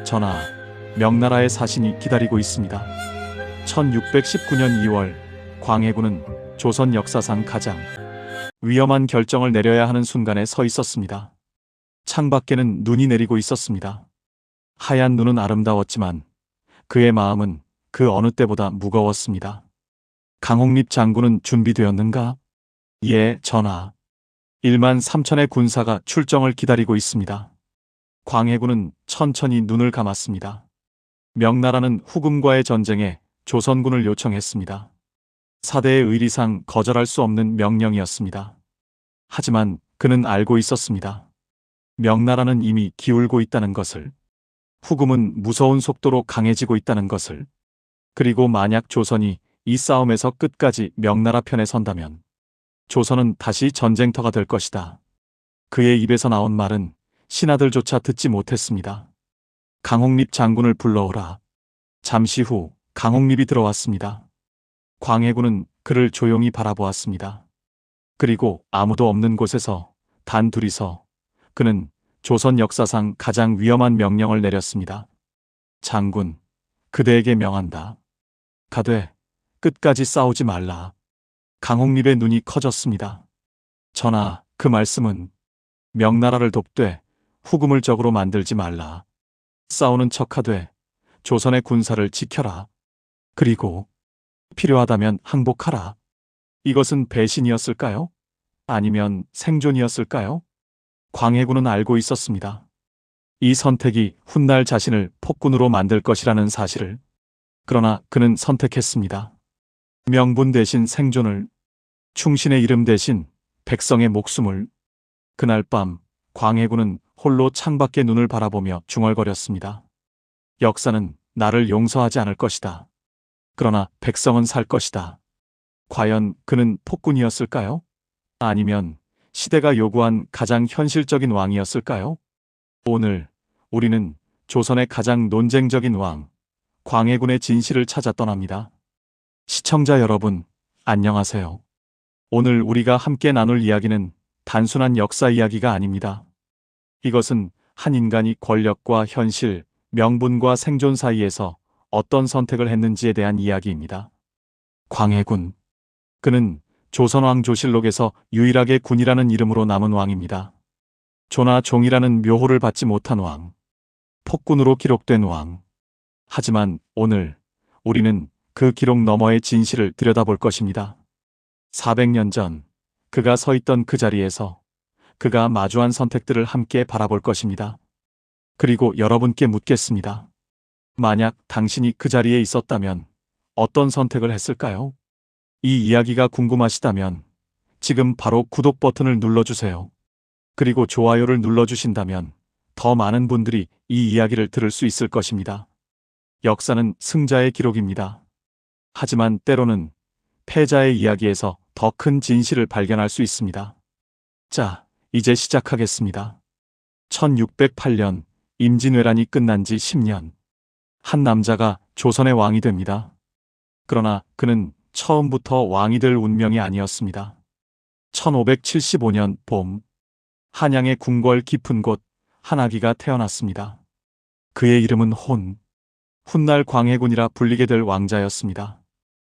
전하, 명나라의 사신이 기다리고 있습니다. 1619년 2월, 광해군은 조선 역사상 가장 위험한 결정을 내려야 하는 순간에 서 있었습니다. 창밖에는 눈이 내리고 있었습니다. 하얀 눈은 아름다웠지만 그의 마음은 그 어느 때보다 무거웠습니다. 강홍립 장군은 준비되었는가? 예, 전하. 1만 3천의 군사가 출정을 기다리고 있습니다. 광해군은 천천히 눈을 감았습니다. 명나라는 후금과의 전쟁에 조선군을 요청했습니다. 사대의 의리상 거절할 수 없는 명령이었습니다. 하지만 그는 알고 있었습니다. 명나라는 이미 기울고 있다는 것을, 후금은 무서운 속도로 강해지고 있다는 것을, 그리고 만약 조선이 이 싸움에서 끝까지 명나라 편에 선다면 조선은 다시 전쟁터가 될 것이다. 그의 입에서 나온 말은 신하들조차 듣지 못했습니다. 강홍립 장군을 불러오라. 잠시 후 강홍립이 들어왔습니다. 광해군은 그를 조용히 바라보았습니다. 그리고 아무도 없는 곳에서 단 둘이서 그는 조선 역사상 가장 위험한 명령을 내렸습니다. 장군, 그대에게 명한다. 가되 끝까지 싸우지 말라. 강홍립의 눈이 커졌습니다. 전하, 그 말씀은 명나라를 돕되 후금을 적으로 만들지 말라. 싸우는 척하되 조선의 군사를 지켜라. 그리고 필요하다면 항복하라. 이것은 배신이었을까요? 아니면 생존이었을까요? 광해군은 알고 있었습니다. 이 선택이 훗날 자신을 폭군으로 만들 것이라는 사실을. 그러나 그는 선택했습니다. 명분 대신 생존을, 충신의 이름 대신 백성의 목숨을. 그날 밤 광해군은 홀로 창밖의 눈을 바라보며 중얼거렸습니다. 역사는 나를 용서하지 않을 것이다. 그러나 백성은 살 것이다. 과연 그는 폭군이었을까요? 아니면 시대가 요구한 가장 현실적인 왕이었을까요? 오늘 우리는 조선의 가장 논쟁적인 왕, 광해군의 진실을 찾아 떠납니다. 시청자 여러분, 안녕하세요. 오늘 우리가 함께 나눌 이야기는 단순한 역사 이야기가 아닙니다. 이것은 한 인간이 권력과 현실, 명분과 생존 사이에서 어떤 선택을 했는지에 대한 이야기입니다. 광해군. 그는 조선왕 조실록에서 유일하게 군이라는 이름으로 남은 왕입니다. 조나 종이라는 묘호를 받지 못한 왕. 폭군으로 기록된 왕. 하지만 오늘 우리는 그 기록 너머의 진실을 들여다볼 것입니다. 400년 전 그가 서 있던 그 자리에서 그가 마주한 선택들을 함께 바라볼 것입니다. 그리고 여러분께 묻겠습니다. 만약 당신이 그 자리에 있었다면 어떤 선택을 했을까요? 이 이야기가 궁금하시다면 지금 바로 구독 버튼을 눌러주세요. 그리고 좋아요를 눌러주신다면 더 많은 분들이 이 이야기를 들을 수 있을 것입니다. 역사는 승자의 기록입니다. 하지만 때로는 패자의 이야기에서 더 큰 진실을 발견할 수 있습니다. 자, 이제 시작하겠습니다. 1608년 임진왜란이 끝난 지 10년. 한 남자가 조선의 왕이 됩니다. 그러나 그는 처음부터 왕이 될 운명이 아니었습니다. 1575년 봄, 한양의 궁궐 깊은 곳 한 아기가 태어났습니다. 그의 이름은 훗날 광해군이라 불리게 될 왕자였습니다.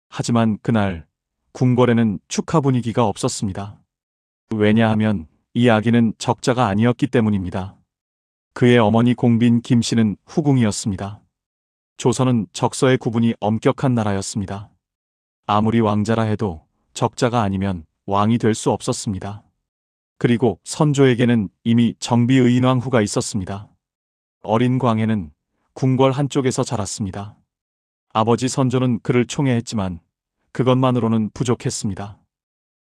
하지만 그날 궁궐에는 축하 분위기가 없었습니다. 왜냐하면 이 아기는 적자가 아니었기 때문입니다. 그의 어머니 공빈 김씨는 후궁이었습니다. 조선은 적서의 구분이 엄격한 나라였습니다. 아무리 왕자라 해도 적자가 아니면 왕이 될 수 없었습니다. 그리고 선조에게는 이미 정비의인왕후가 있었습니다. 어린 광해는 궁궐 한쪽에서 자랐습니다. 아버지 선조는 그를 총애했지만 그것만으로는 부족했습니다.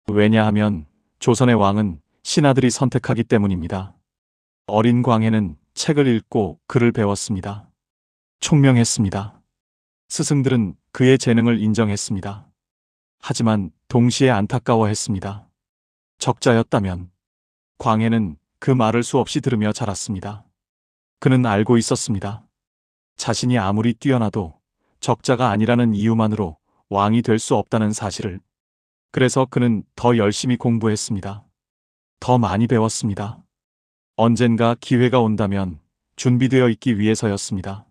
왜냐하면 조선의 왕은 신하들이 선택하기 때문입니다. 어린 광해는 책을 읽고 글을 배웠습니다. 총명했습니다. 스승들은 그의 재능을 인정했습니다. 하지만 동시에 안타까워했습니다. 적자였다면. 광해는 그 말을 수없이 들으며 자랐습니다. 그는 알고 있었습니다. 자신이 아무리 뛰어나도 적자가 아니라는 이유만으로 왕이 될 수 없다는 사실을. 그래서 그는 더 열심히 공부했습니다. 더 많이 배웠습니다. 언젠가 기회가 온다면 준비되어 있기 위해서였습니다.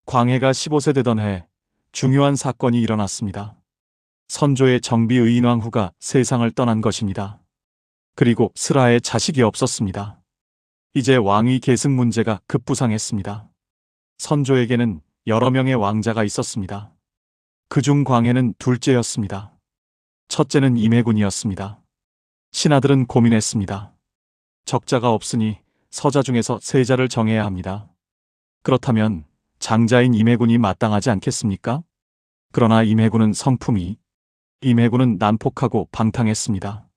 광해가 15세 되던 해 중요한 사건이 일어났습니다. 선조의 정비 의인왕후가 세상을 떠난 것입니다. 그리고 슬하에 자식이 없었습니다. 이제 왕위 계승 문제가 급부상했습니다. 선조에게는 여러 명의 왕자가 있었습니다. 그중 광해는 둘째였습니다. 첫째는 임해군이었습니다. 신하들은 고민했습니다. 적자가 없으니 서자 중에서 세자를 정해야 합니다. 그렇다면 장자인 임해군이 마땅하지 않겠습니까? 그러나 임해군은 성품이 임해군은 난폭하고 방탕했습니다.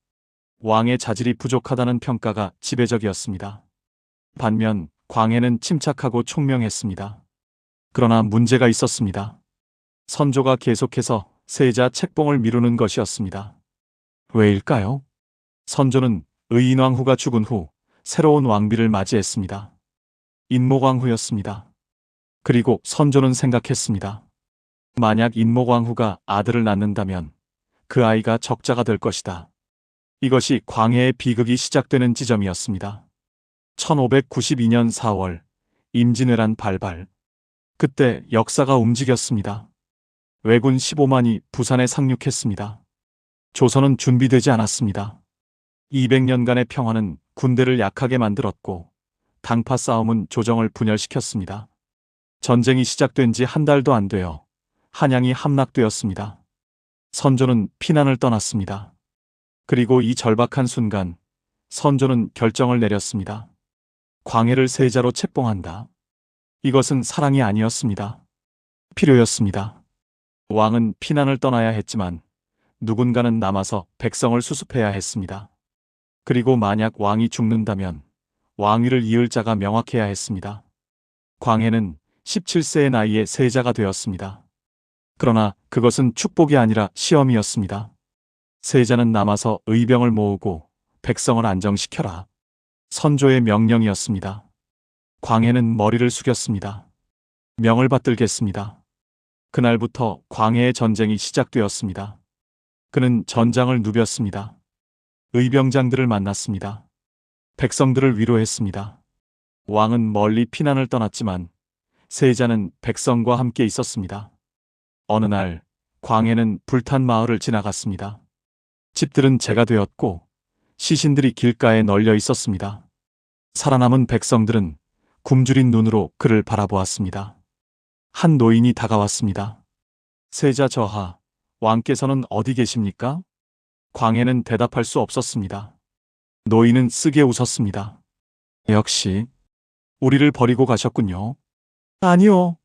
왕의 자질이 부족하다는 평가가 지배적이었습니다. 반면 광해는 침착하고 총명했습니다. 그러나 문제가 있었습니다. 선조가 계속해서 세자 책봉을 미루는 것이었습니다. 왜일까요? 선조는 의인왕후가 죽은 후 새로운 왕비를 맞이했습니다. 인목왕후였습니다. 그리고 선조는 생각했습니다. 만약 인목왕후가 아들을 낳는다면 그 아이가 적자가 될 것이다. 이것이 광해의 비극이 시작되는 지점이었습니다. 1592년 4월 임진왜란 발발. 그때 역사가 움직였습니다. 왜군 15만이 부산에 상륙했습니다. 조선은 준비되지 않았습니다. 200년간의 평화는 군대를 약하게 만들었고 당파 싸움은 조정을 분열시켰습니다. 전쟁이 시작된 지 한 달도 안 되어 한양이 함락되었습니다. 선조는 피난을 떠났습니다. 그리고 이 절박한 순간 선조는 결정을 내렸습니다. 광해를 세자로 책봉한다. 이것은 사랑이 아니었습니다. 필요였습니다. 왕은 피난을 떠나야 했지만 누군가는 남아서 백성을 수습해야 했습니다. 그리고 만약 왕이 죽는다면 왕위를 이을 자가 명확해야 했습니다. 광해는 17세의 나이에 세자가 되었습니다. 그러나 그것은 축복이 아니라 시험이었습니다. 세자는 남아서 의병을 모으고 백성을 안정시켜라. 선조의 명령이었습니다. 광해는 머리를 숙였습니다. 명을 받들겠습니다. 그날부터 광해의 전쟁이 시작되었습니다. 그는 전장을 누볐습니다. 의병장들을 만났습니다. 백성들을 위로했습니다. 왕은 멀리 피난을 떠났지만 세자는 백성과 함께 있었습니다. 어느 날 광해는 불탄 마을을 지나갔습니다. 집들은 재가 되었고 시신들이 길가에 널려 있었습니다. 살아남은 백성들은 굶주린 눈으로 그를 바라보았습니다. 한 노인이 다가왔습니다. 세자 저하, 왕께서는 어디 계십니까? 광해는 대답할 수 없었습니다. 노인은 쓰게 웃었습니다. 역시 우리를 버리고 가셨군요. 아니요.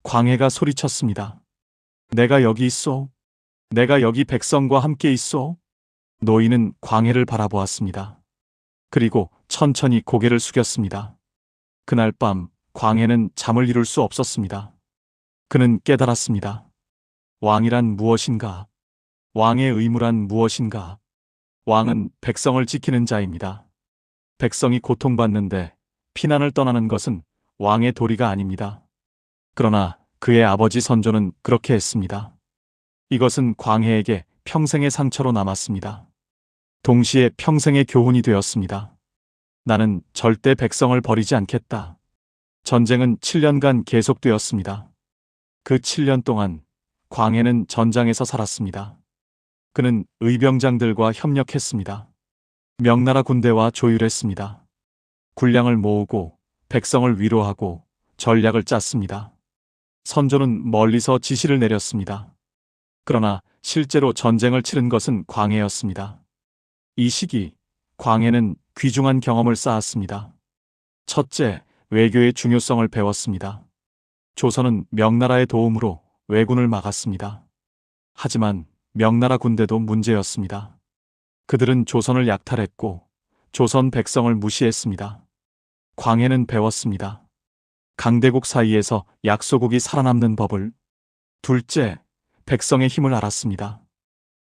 광해가 소리쳤습니다. 내가 여기 있소. 내가 여기 백성과 함께 있소. 노인은 광해를 바라보았습니다. 그리고 천천히 고개를 숙였습니다. 그날 밤 광해는 잠을 이룰 수 없었습니다. 그는 깨달았습니다. 왕이란 무엇인가? 왕의 의무란 무엇인가? 왕은 백성을 지키는 자입니다. 백성이 고통받는데 피난을 떠나는 것은 왕의 도리가 아닙니다. 그러나 그의 아버지 선조는 그렇게 했습니다. 이것은 광해에게 평생의 상처로 남았습니다. 동시에 평생의 교훈이 되었습니다. 나는 절대 백성을 버리지 않겠다. 전쟁은 7년간 계속되었습니다. 그 7년 동안 광해는 전장에서 살았습니다. 그는 의병장들과 협력했습니다. 명나라 군대와 조율했습니다. 군량을 모으고 백성을 위로하고 전략을 짰습니다. 선조는 멀리서 지시를 내렸습니다. 그러나 실제로 전쟁을 치른 것은 광해였습니다. 이 시기 광해는 귀중한 경험을 쌓았습니다. 첫째, 외교의 중요성을 배웠습니다. 조선은 명나라의 도움으로 왜군을 막았습니다. 하지만 명나라 군대도 문제였습니다. 그들은 조선을 약탈했고 조선 백성을 무시했습니다. 광해는 배웠습니다. 강대국 사이에서 약소국이 살아남는 법을. 둘째, 백성의 힘을 알았습니다.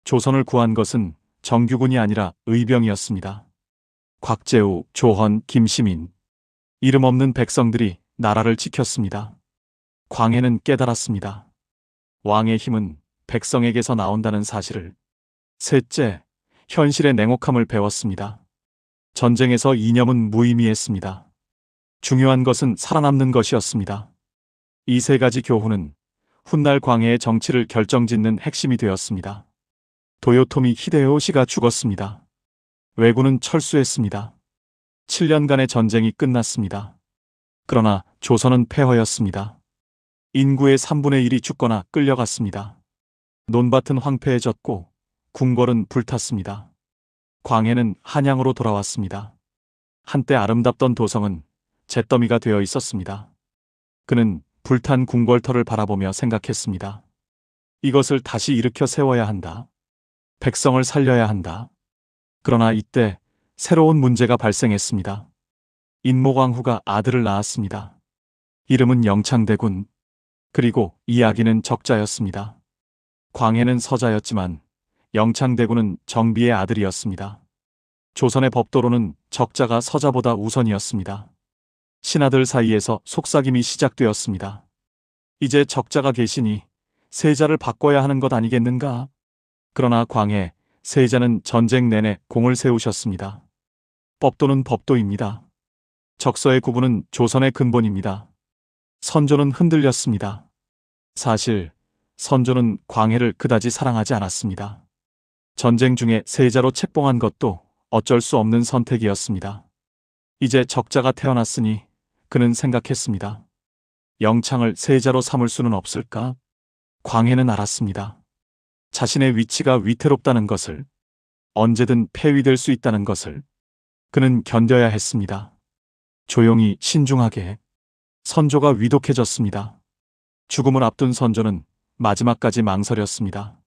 조선을 구한 것은 정규군이 아니라 의병이었습니다. 곽재우, 조헌, 김시민. 이름 없는 백성들이 나라를 지켰습니다. 광해는 깨달았습니다. 왕의 힘은 백성에게서 나온다는 사실을. 셋째, 현실의 냉혹함을 배웠습니다. 전쟁에서 이념은 무의미했습니다. 중요한 것은 살아남는 것이었습니다. 이 세 가지 교훈은 훗날 광해의 정치를 결정짓는 핵심이 되었습니다. 도요토미 히데요시가 죽었습니다. 왜군은 철수했습니다. 7년간의 전쟁이 끝났습니다. 그러나 조선은 패허였습니다. 인구의 3분의 1이 죽거나 끌려갔습니다. 논밭은 황폐해졌고 궁궐은 불탔습니다. 광해는 한양으로 돌아왔습니다. 한때 아름답던 도성은 잿더미가 되어 있었습니다. 그는 불탄 궁궐터를 바라보며 생각했습니다. 이것을 다시 일으켜 세워야 한다. 백성을 살려야 한다. 그러나 이때 새로운 문제가 발생했습니다. 인모광후가 아들을 낳았습니다. 이름은 영창대군. 그리고 이야기는 적자였습니다. 광해는 서자였지만 영창대군은 정비의 아들이었습니다. 조선의 법도로는 적자가 서자보다 우선이었습니다. 신하들 사이에서 속삭임이 시작되었습니다. 이제 적자가 계시니 세자를 바꿔야 하는 것 아니겠는가? 그러나 광해, 세자는 전쟁 내내 공을 세우셨습니다. 법도는 법도입니다. 적서의 구분은 조선의 근본입니다. 선조는 흔들렸습니다. 사실 선조는 광해를 그다지 사랑하지 않았습니다. 전쟁 중에 세자로 책봉한 것도 어쩔 수 없는 선택이었습니다. 이제 적자가 태어났으니 그는 생각했습니다. 영창을 세자로 삼을 수는 없을까? 광해는 알았습니다. 자신의 위치가 위태롭다는 것을, 언제든 폐위될 수 있다는 것을 그는 견뎌야 했습니다. 조용히 신중하게. 선조가 위독해졌습니다. 죽음을 앞둔 선조는 마지막까지 망설였습니다.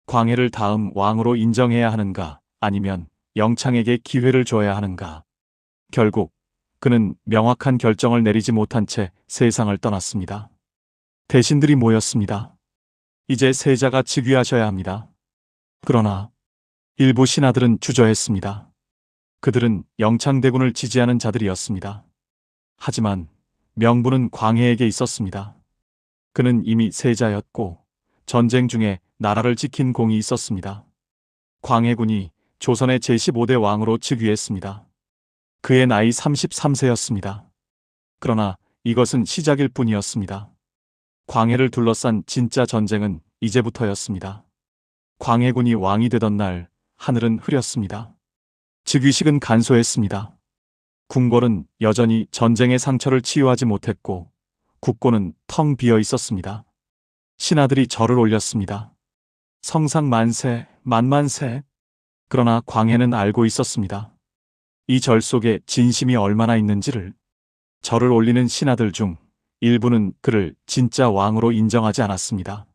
광해를 다음 왕으로 인정해야 하는가, 아니면 영창에게 기회를 줘야 하는가. 결국 그는 명확한 결정을 내리지 못한 채 세상을 떠났습니다. 대신들이 모였습니다. 이제 세자가 즉위하셔야 합니다. 그러나 일부 신하들은 주저했습니다. 그들은 영창대군을 지지하는 자들이었습니다. 하지만 명분은 광해에게 있었습니다. 그는 이미 세자였고 전쟁 중에 나라를 지킨 공이 있었습니다. 광해군이 조선의 제15대 왕으로 즉위했습니다. 그의 나이 33세였습니다. 그러나 이것은 시작일 뿐이었습니다. 광해를 둘러싼 진짜 전쟁은 이제부터였습니다. 광해군이 왕이 되던 날 하늘은 흐렸습니다. 즉위식은 간소했습니다. 궁궐은 여전히 전쟁의 상처를 치유하지 못했고 국고는 텅 비어 있었습니다. 신하들이 절을 올렸습니다. 성상 만세, 만만세. 그러나 광해는 알고 있었습니다. 이 절 속에 진심이 얼마나 있는지를. 절을 올리는 신하들 중 일부는 그를 진짜 왕으로 인정하지 않았습니다.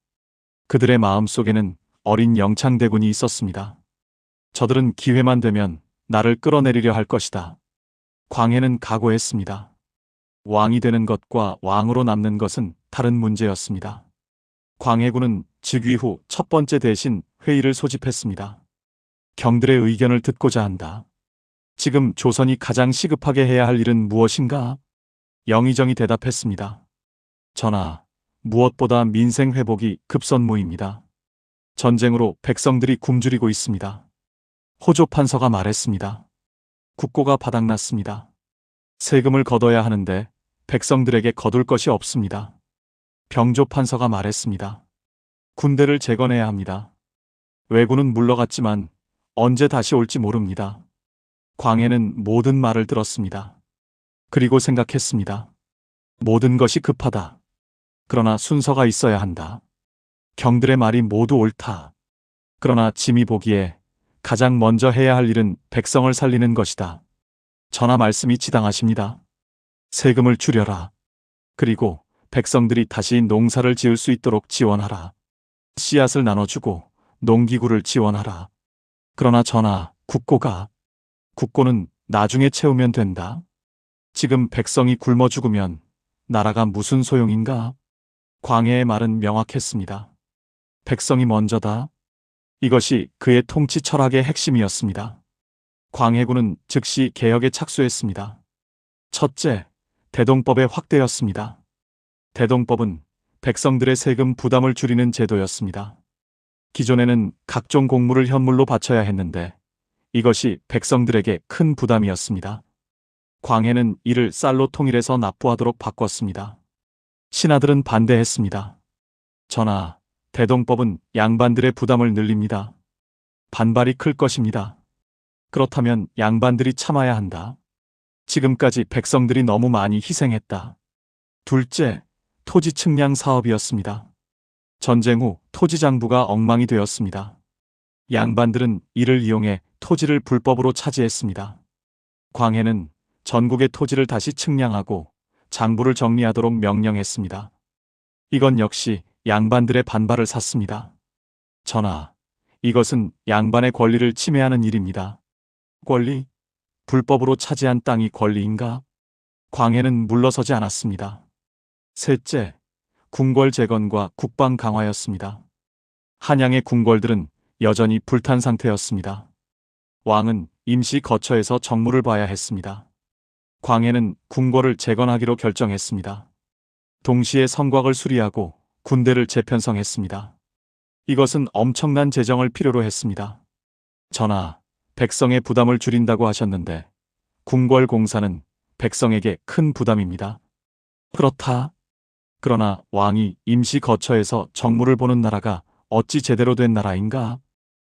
그들의 마음속에는 어린 영창대군이 있었습니다. 저들은 기회만 되면 나를 끌어내리려 할 것이다. 광해는 각오했습니다. 왕이 되는 것과 왕으로 남는 것은 다른 문제였습니다. 광해군은 즉위 후 첫 번째 대신 회의를 소집했습니다. 경들의 의견을 듣고자 한다. 지금 조선이 가장 시급하게 해야 할 일은 무엇인가? 영의정이 대답했습니다. 전하, 무엇보다 민생 회복이 급선무입니다. 전쟁으로 백성들이 굶주리고 있습니다. 호조 판서가 말했습니다. 국고가 바닥났습니다. 세금을 걷어야 하는데 백성들에게 거둘 것이 없습니다. 병조 판서가 말했습니다. 군대를 재건해야 합니다. 왜군은 물러갔지만 언제 다시 올지 모릅니다. 광해는 모든 말을 들었습니다. 그리고 생각했습니다. 모든 것이 급하다. 그러나 순서가 있어야 한다. 경들의 말이 모두 옳다. 그러나 짐이 보기에 가장 먼저 해야 할 일은 백성을 살리는 것이다. 전하 말씀이 지당하십니다. 세금을 줄여라. 그리고 백성들이 다시 농사를 지을 수 있도록 지원하라. 씨앗을 나눠주고 농기구를 지원하라. 그러나 전하, 국고는 나중에 채우면 된다. 지금 백성이 굶어 죽으면 나라가 무슨 소용인가? 광해의 말은 명확했습니다. 백성이 먼저다. 이것이 그의 통치 철학의 핵심이었습니다. 광해군은 즉시 개혁에 착수했습니다. 첫째, 대동법의 확대였습니다. 대동법은 백성들의 세금 부담을 줄이는 제도였습니다. 기존에는 각종 공물을 현물로 바쳐야 했는데 이것이 백성들에게 큰 부담이었습니다. 광해는 이를 쌀로 통일해서 납부하도록 바꿨습니다. 신하들은 반대했습니다. 전하, 대동법은 양반들의 부담을 늘립니다. 반발이 클 것입니다. 그렇다면 양반들이 참아야 한다. 지금까지 백성들이 너무 많이 희생했다. 둘째, 토지 측량 사업이었습니다. 전쟁 후 토지 장부가 엉망이 되었습니다. 양반들은 이를 이용해 토지를 불법으로 차지했습니다. 광해는 전국의 토지를 다시 측량하고 장부를 정리하도록 명령했습니다. 이건 역시 양반들의 반발을 샀습니다. 전하, 이것은 양반의 권리를 침해하는 일입니다. 권리? 불법으로 차지한 땅이 권리인가? 광해는 물러서지 않았습니다. 셋째, 궁궐 재건과 국방 강화였습니다. 한양의 궁궐들은 여전히 불탄 상태였습니다. 왕은 임시 거처에서 정무를 봐야 했습니다. 광해는 궁궐을 재건하기로 결정했습니다. 동시에 성곽을 수리하고 군대를 재편성했습니다. 이것은 엄청난 재정을 필요로 했습니다. 전하, 백성의 부담을 줄인다고 하셨는데 궁궐 공사는 백성에게 큰 부담입니다. 그렇다. 그러나 왕이 임시 거처에서 정무를 보는 나라가 어찌 제대로 된 나라인가?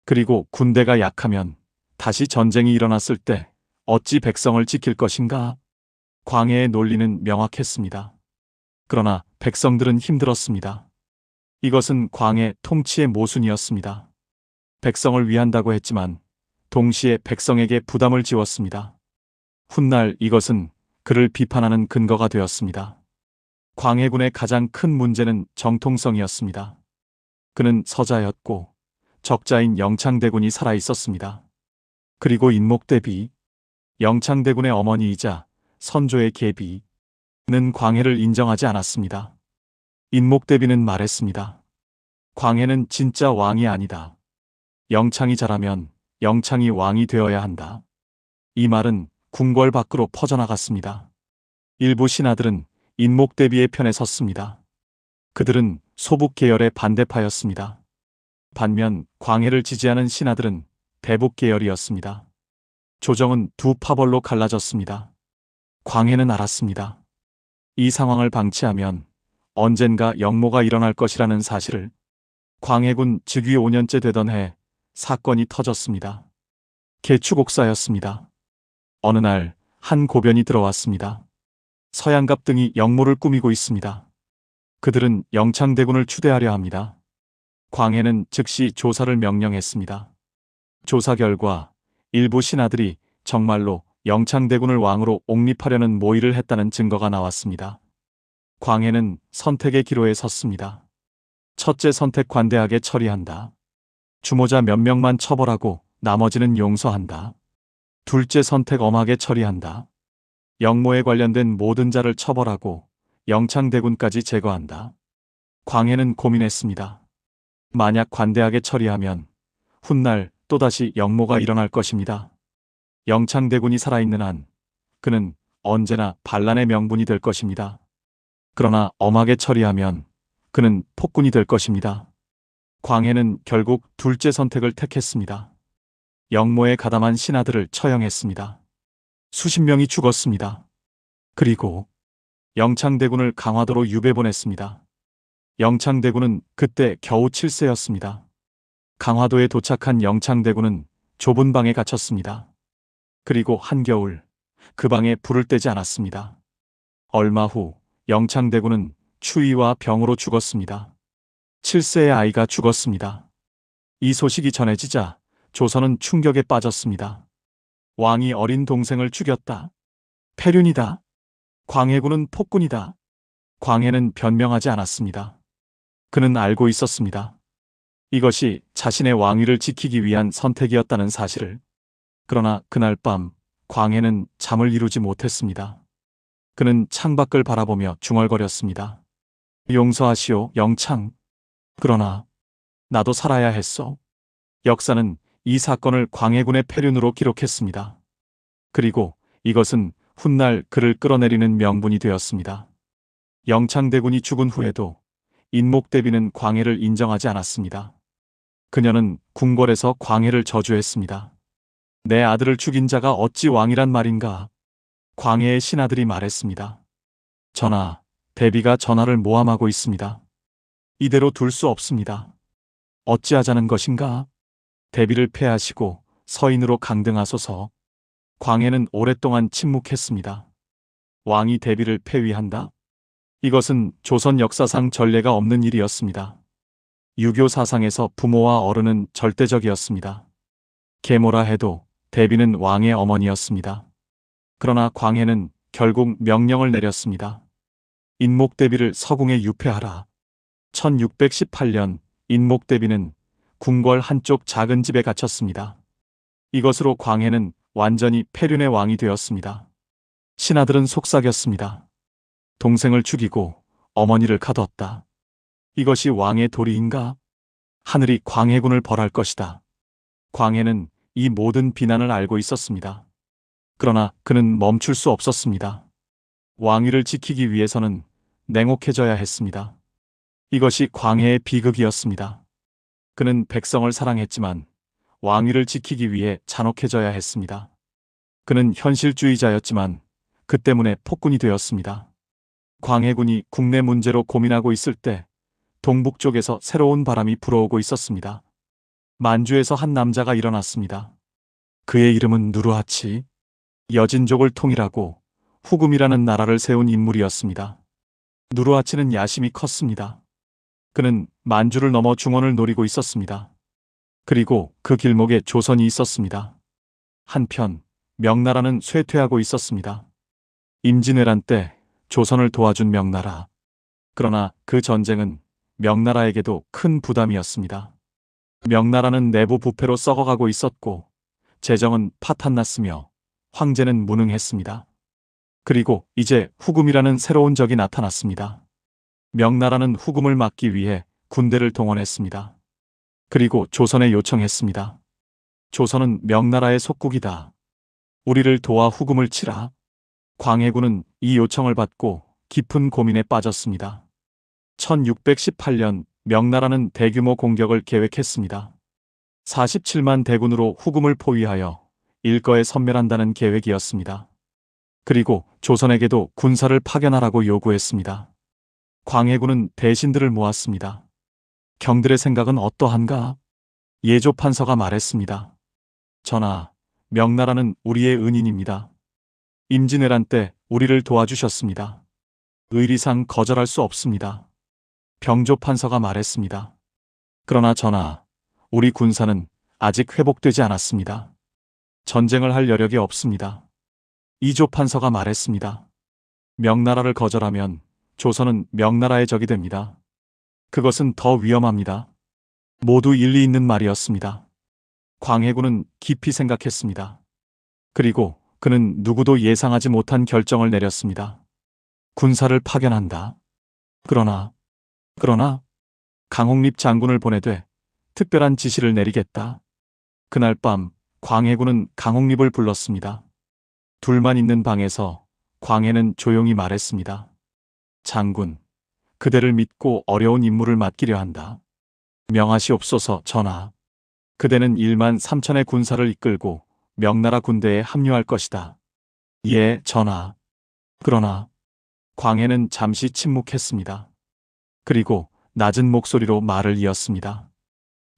그리고 군대가 약하면 다시 전쟁이 일어났을 때 어찌 백성을 지킬 것인가? 광해의 논리는 명확했습니다. 그러나 백성들은 힘들었습니다. 이것은 광해 통치의 모순이었습니다. 백성을 위한다고 했지만 동시에 백성에게 부담을 지웠습니다. 훗날 이것은 그를 비판하는 근거가 되었습니다. 광해군의 가장 큰 문제는 정통성이었습니다. 그는 서자였고 적자인 영창대군이 살아 있었습니다. 그리고 인목대비, 영창대군의 어머니이자 선조의 계비는 광해를 인정하지 않았습니다. 인목대비는 말했습니다. 광해는 진짜 왕이 아니다. 영창이 자라면 영창이 왕이 되어야 한다. 이 말은 궁궐 밖으로 퍼져나갔습니다. 일부 신하들은 인목대비의 편에 섰습니다. 그들은 소북 계열의 반대파였습니다. 반면 광해를 지지하는 신하들은 대북 계열이었습니다. 조정은 두 파벌로 갈라졌습니다. 광해는 알았습니다. 이 상황을 방치하면 언젠가 역모가 일어날 것이라는 사실을. 광해군 즉위 5년째 되던 해 사건이 터졌습니다. 개추곡사였습니다. 어느 날 한 고변이 들어왔습니다. 서양갑 등이 역모를 꾸미고 있습니다. 그들은 영창대군을 추대하려 합니다. 광해는 즉시 조사를 명령했습니다. 조사 결과 일부 신하들이 정말로 영창대군을 왕으로 옹립하려는 모의를 했다는 증거가 나왔습니다. 광해는 선택의 기로에 섰습니다. 첫째 선택 관대하게 처리한다. 주모자 몇 명만 처벌하고 나머지는 용서한다. 둘째 선택 엄하게 처리한다. 역모에 관련된 모든 자를 처벌하고 영창대군까지 제거한다. 광해는 고민했습니다. 만약 관대하게 처리하면 훗날 또다시 역모가 일어날 것입니다. 영창대군이 살아있는 한 그는 언제나 반란의 명분이 될 것입니다. 그러나 엄하게 처리하면 그는 폭군이 될 것입니다. 광해는 결국 둘째 선택을 택했습니다. 역모에 가담한 신하들을 처형했습니다. 수십 명이 죽었습니다. 그리고 영창대군을 강화도로 유배 보냈습니다. 영창대군은 그때 겨우 7세였습니다. 강화도에 도착한 영창대군은 좁은 방에 갇혔습니다. 그리고 한겨울 그 방에 불을 떼지 않았습니다. 얼마 후 영창대군은 추위와 병으로 죽었습니다. 7세의 아이가 죽었습니다. 이 소식이 전해지자 조선은 충격에 빠졌습니다. 왕이 어린 동생을 죽였다. 패륜이다. 광해군은 폭군이다. 광해는 변명하지 않았습니다. 그는 알고 있었습니다. 이것이 자신의 왕위를 지키기 위한 선택이었다는 사실을. 그러나 그날 밤 광해는 잠을 이루지 못했습니다. 그는 창밖을 바라보며 중얼거렸습니다. 용서하시오, 영창. 그러나 나도 살아야 했어. 역사는 이 사건을 광해군의 패륜으로 기록했습니다. 그리고 이것은 훗날 그를 끌어내리는 명분이 되었습니다. 영창대군이 죽은 후에도 인목대비는 광해를 인정하지 않았습니다. 그녀는 궁궐에서 광해를 저주했습니다. 내 아들을 죽인 자가 어찌 왕이란 말인가? 광해의 신하들이 말했습니다. 전하, 대비가 전하를 모함하고 있습니다. 이대로 둘 수 없습니다. 어찌하자는 것인가? 대비를 패하시고 서인으로 강등하소서. 광해는 오랫동안 침묵했습니다. 왕이 대비를 폐위한다? 이것은 조선 역사상 전례가 없는 일이었습니다. 유교 사상에서 부모와 어른은 절대적이었습니다. 계모라 해도 대비는 왕의 어머니였습니다. 그러나 광해는 결국 명령을 내렸습니다. 인목대비를 서궁에 유폐하라. 1618년 인목대비는 궁궐 한쪽 작은 집에 갇혔습니다. 이것으로 광해는 완전히 폐륜의 왕이 되었습니다. 신하들은 속삭였습니다. 동생을 죽이고 어머니를 가뒀다. 이것이 왕의 도리인가? 하늘이 광해군을 벌할 것이다. 광해는 이 모든 비난을 알고 있었습니다. 그러나 그는 멈출 수 없었습니다. 왕위를 지키기 위해서는 냉혹해져야 했습니다. 이것이 광해의 비극이었습니다. 그는 백성을 사랑했지만 왕위를 지키기 위해 잔혹해져야 했습니다. 그는 현실주의자였지만 그 때문에 폭군이 되었습니다. 광해군이 국내 문제로 고민하고 있을 때 동북 쪽에서 새로운 바람이 불어오고 있었습니다. 만주에서 한 남자가 일어났습니다. 그의 이름은 누르하치. 여진족을 통일하고 후금이라는 나라를 세운 인물이었습니다. 누르하치는 야심이 컸습니다. 그는 만주를 넘어 중원을 노리고 있었습니다. 그리고 그 길목에 조선이 있었습니다. 한편 명나라는 쇠퇴하고 있었습니다. 임진왜란 때 조선을 도와준 명나라. 그러나 그 전쟁은 명나라에게도 큰 부담이었습니다. 명나라는 내부 부패로 썩어가고 있었고 재정은 파탄났으며 황제는 무능했습니다. 그리고 이제 후금이라는 새로운 적이 나타났습니다. 명나라는 후금을 막기 위해 군대를 동원했습니다. 그리고 조선에 요청했습니다. 조선은 명나라의 속국이다. 우리를 도와 후금을 치라. 광해군은 이 요청을 받고 깊은 고민에 빠졌습니다. 1618년 명나라는 대규모 공격을 계획했습니다. 47만 대군으로 후금을 포위하여 일거에 섬멸한다는 계획이었습니다. 그리고 조선에게도 군사를 파견하라고 요구했습니다. 광해군은 대신들을 모았습니다. 경들의 생각은 어떠한가? 예조판서가 말했습니다. 전하, 명나라는 우리의 은인입니다. 임진왜란 때 우리를 도와주셨습니다. 의리상 거절할 수 없습니다. 병조판서가 말했습니다. 그러나 전하, 우리 군사는 아직 회복되지 않았습니다. 전쟁을 할 여력이 없습니다. 이조판서가 말했습니다. 명나라를 거절하면 조선은 명나라의 적이 됩니다. 그것은 더 위험합니다. 모두 일리 있는 말이었습니다. 광해군은 깊이 생각했습니다. 그리고 그는 누구도 예상하지 못한 결정을 내렸습니다. 군사를 파견한다. 그러나 강홍립 장군을 보내되 특별한 지시를 내리겠다. 그날 밤 광해군은 강홍립을 불렀습니다. 둘만 있는 방에서 광해는 조용히 말했습니다. 장군, 그대를 믿고 어려운 임무를 맡기려 한다. 명하시옵소서 전하. 그대는 1만 3천의 군사를 이끌고 명나라 군대에 합류할 것이다. 예, 전하. 그러나 광해는 잠시 침묵했습니다. 그리고 낮은 목소리로 말을 이었습니다.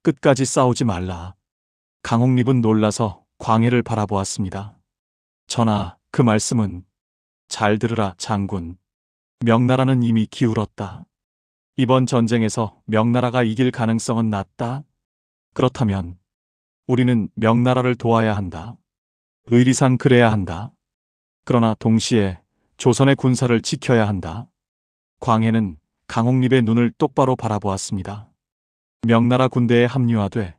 끝까지 싸우지 말라. 강홍립은 놀라서 광해를 바라보았습니다. 전하, 그 말씀은? 잘 들으라, 장군. 명나라는 이미 기울었다. 이번 전쟁에서 명나라가 이길 가능성은 낮다. 그렇다면 우리는 명나라를 도와야 한다. 의리상 그래야 한다. 그러나 동시에 조선의 군사를 지켜야 한다. 광해는 강홍립의 눈을 똑바로 바라보았습니다. 명나라 군대에 합류하되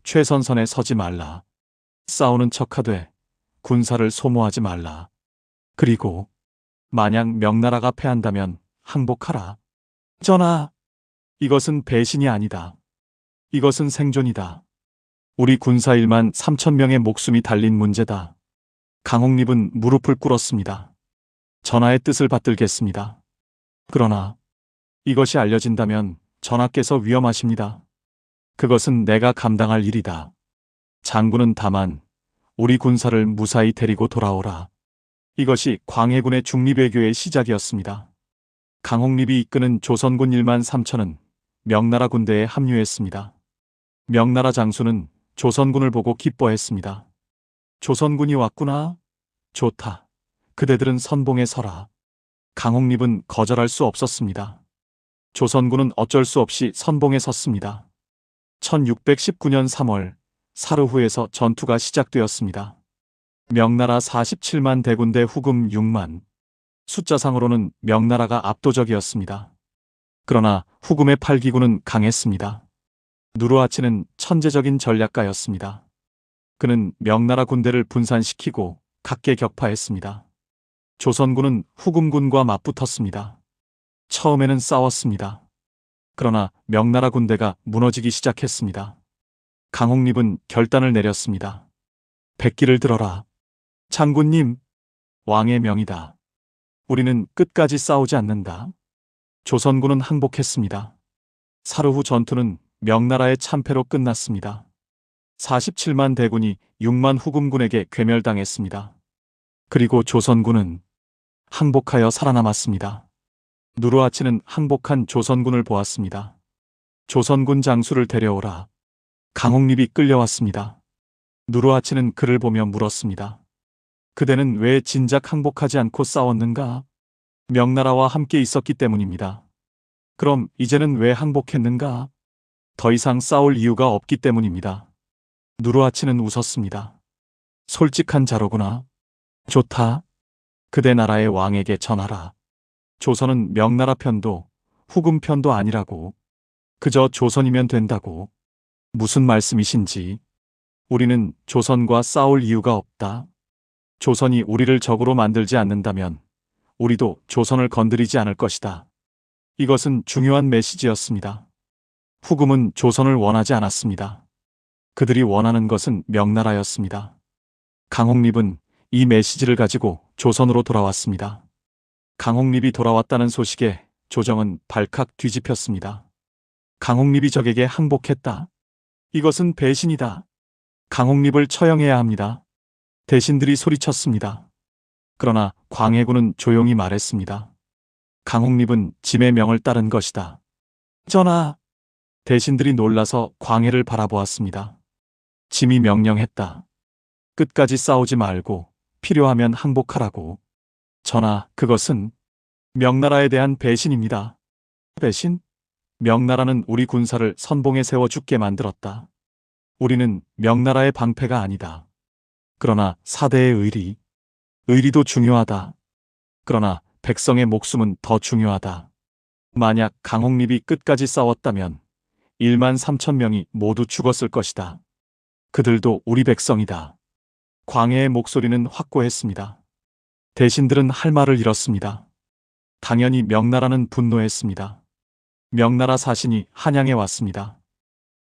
최선선에 서지 말라. 싸우는 척하되 군사를 소모하지 말라. 그리고 만약 명나라가 패한다면 항복하라. 전하, 이것은 배신이 아니다. 이것은 생존이다. 우리 군사 1만 3천 명의 목숨이 달린 문제다. 강홍립은 무릎을 꿇었습니다. 전하의 뜻을 받들겠습니다. 그러나 이것이 알려진다면 전하께서 위험하십니다. 그것은 내가 감당할 일이다. 장군은 다만 우리 군사를 무사히 데리고 돌아오라. 이것이 광해군의 중립외교의 시작이었습니다. 강홍립이 이끄는 조선군 1만 3천은 명나라 군대에 합류했습니다. 명나라 장수는 조선군을 보고 기뻐했습니다. 조선군이 왔구나. 좋다. 그대들은 선봉에 서라. 강홍립은 거절할 수 없었습니다. 조선군은 어쩔 수 없이 선봉에 섰습니다. 1619년 3월 사르후에서 전투가 시작되었습니다. 명나라 47만 대군대 후금 6만. 숫자상으로는 명나라가 압도적이었습니다. 그러나 후금의 8기군은 강했습니다. 누르하치는 천재적인 전략가였습니다. 그는 명나라 군대를 분산시키고 각계 격파했습니다. 조선군은 후금군과 맞붙었습니다. 처음에는 싸웠습니다. 그러나 명나라 군대가 무너지기 시작했습니다. 강홍립은 결단을 내렸습니다. 백기를 들어라. 장군님, 왕의 명이다. 우리는 끝까지 싸우지 않는다. 조선군은 항복했습니다. 사르후 전투는 명나라의 참패로 끝났습니다. 47만 대군이 6만 후금군에게 괴멸당했습니다. 그리고 조선군은 항복하여 살아남았습니다. 누르하치는 항복한 조선군을 보았습니다. 조선군 장수를 데려오라. 강홍립이 끌려왔습니다. 누르하치는 그를 보며 물었습니다. 그대는 왜 진작 항복하지 않고 싸웠는가? 명나라와 함께 있었기 때문입니다. 그럼 이제는 왜 항복했는가? 더 이상 싸울 이유가 없기 때문입니다. 누르하치는 웃었습니다. 솔직한 자로구나. 좋다. 그대 나라의 왕에게 전하라. 조선은 명나라 편도 후금 편도 아니라고. 그저 조선이면 된다고. 무슨 말씀이신지. 우리는 조선과 싸울 이유가 없다. 조선이 우리를 적으로 만들지 않는다면 우리도 조선을 건드리지 않을 것이다. 이것은 중요한 메시지였습니다. 후금은 조선을 원하지 않았습니다. 그들이 원하는 것은 명나라였습니다. 강홍립은 이 메시지를 가지고 조선으로 돌아왔습니다. 강홍립이 돌아왔다는 소식에 조정은 발칵 뒤집혔습니다. 강홍립이 적에게 항복했다. 이것은 배신이다. 강홍립을 처형해야 합니다. 대신들이 소리쳤습니다. 그러나 광해군은 조용히 말했습니다. 강홍립은 짐의 명을 따른 것이다. 전하! 대신들이 놀라서 광해를 바라보았습니다. 짐이 명령했다. 끝까지 싸우지 말고 필요하면 항복하라고. 전하, 그것은 명나라에 대한 배신입니다. 배신? 명나라는 우리 군사를 선봉에 세워 죽게 만들었다. 우리는 명나라의 방패가 아니다. 그러나 사대의 의리도 중요하다. 그러나 백성의 목숨은 더 중요하다. 만약 강홍립이 끝까지 싸웠다면 1만 3천 명이 모두 죽었을 것이다. 그들도 우리 백성이다. 광해의 목소리는 확고했습니다. 대신들은 할 말을 잃었습니다. 당연히 명나라는 분노했습니다. 명나라 사신이 한양에 왔습니다.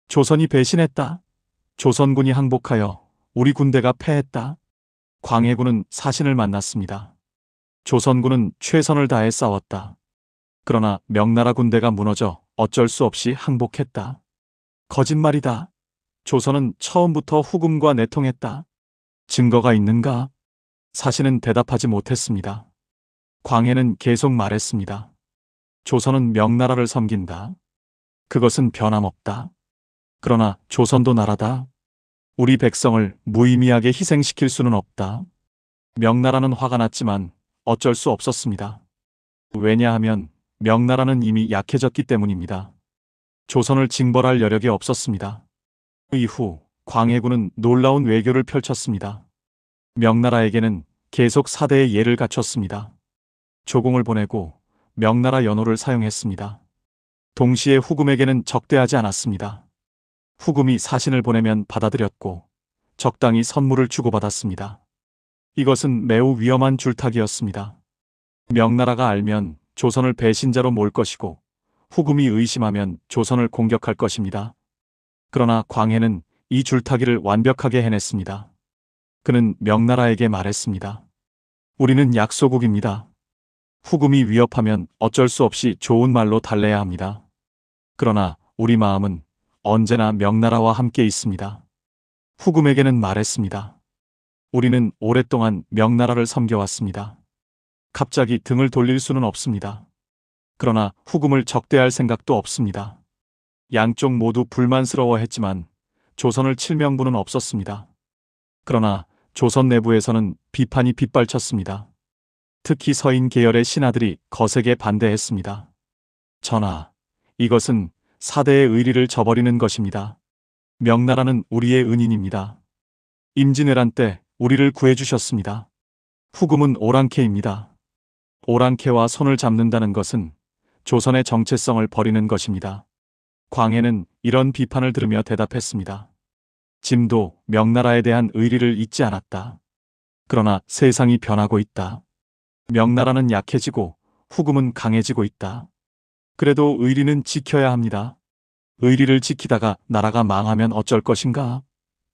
조선이 배신했다. 조선군이 항복하여 우리 군대가 패했다. 광해군은 사신을 만났습니다. 조선군은 최선을 다해 싸웠다. 그러나 명나라 군대가 무너져 어쩔 수 없이 항복했다. 거짓말이다. 조선은 처음부터 후금과 내통했다. 증거가 있는가? 사신은 대답하지 못했습니다. 광해는 계속 말했습니다. 조선은 명나라를 섬긴다. 그것은 변함없다. 그러나 조선도 나라다. 우리 백성을 무의미하게 희생시킬 수는 없다. 명나라는 화가 났지만 어쩔 수 없었습니다. 왜냐하면 명나라는 이미 약해졌기 때문입니다. 조선을 징벌할 여력이 없었습니다. 이후 광해군은 놀라운 외교를 펼쳤습니다. 명나라에게는 계속 사대의 예를 갖췄습니다. 조공을 보내고 명나라 연호를 사용했습니다. 동시에 후금에게는 적대하지 않았습니다. 후금이 사신을 보내면 받아들였고 적당히 선물을 주고받았습니다. 이것은 매우 위험한 줄타기였습니다. 명나라가 알면 조선을 배신자로 몰 것이고 후금이 의심하면 조선을 공격할 것입니다. 그러나 광해는 이 줄타기를 완벽하게 해냈습니다. 그는 명나라에게 말했습니다. 우리는 약소국입니다. 후금이 위협하면 어쩔 수 없이 좋은 말로 달래야 합니다. 그러나 우리 마음은 언제나 명나라와 함께 있습니다. 후금에게는 말했습니다. 우리는 오랫동안 명나라를 섬겨왔습니다. 갑자기 등을 돌릴 수는 없습니다. 그러나 후금을 적대할 생각도 없습니다. 양쪽 모두 불만스러워했지만 조선을 칠 명분은 없었습니다. 그러나 조선 내부에서는 비판이 빗발쳤습니다. 특히 서인 계열의 신하들이 거세게 반대했습니다. 전하, 이것은 사대의 의리를 저버리는 것입니다. 명나라는 우리의 은인입니다. 임진왜란 때 우리를 구해주셨습니다. 후금은 오랑캐입니다. 오랑캐와 손을 잡는다는 것은 조선의 정체성을 버리는 것입니다. 광해는 이런 비판을 들으며 대답했습니다. 짐도 명나라에 대한 의리를 잊지 않았다. 그러나 세상이 변하고 있다. 명나라는 약해지고 후금은 강해지고 있다. 그래도 의리는 지켜야 합니다. 의리를 지키다가 나라가 망하면 어쩔 것인가?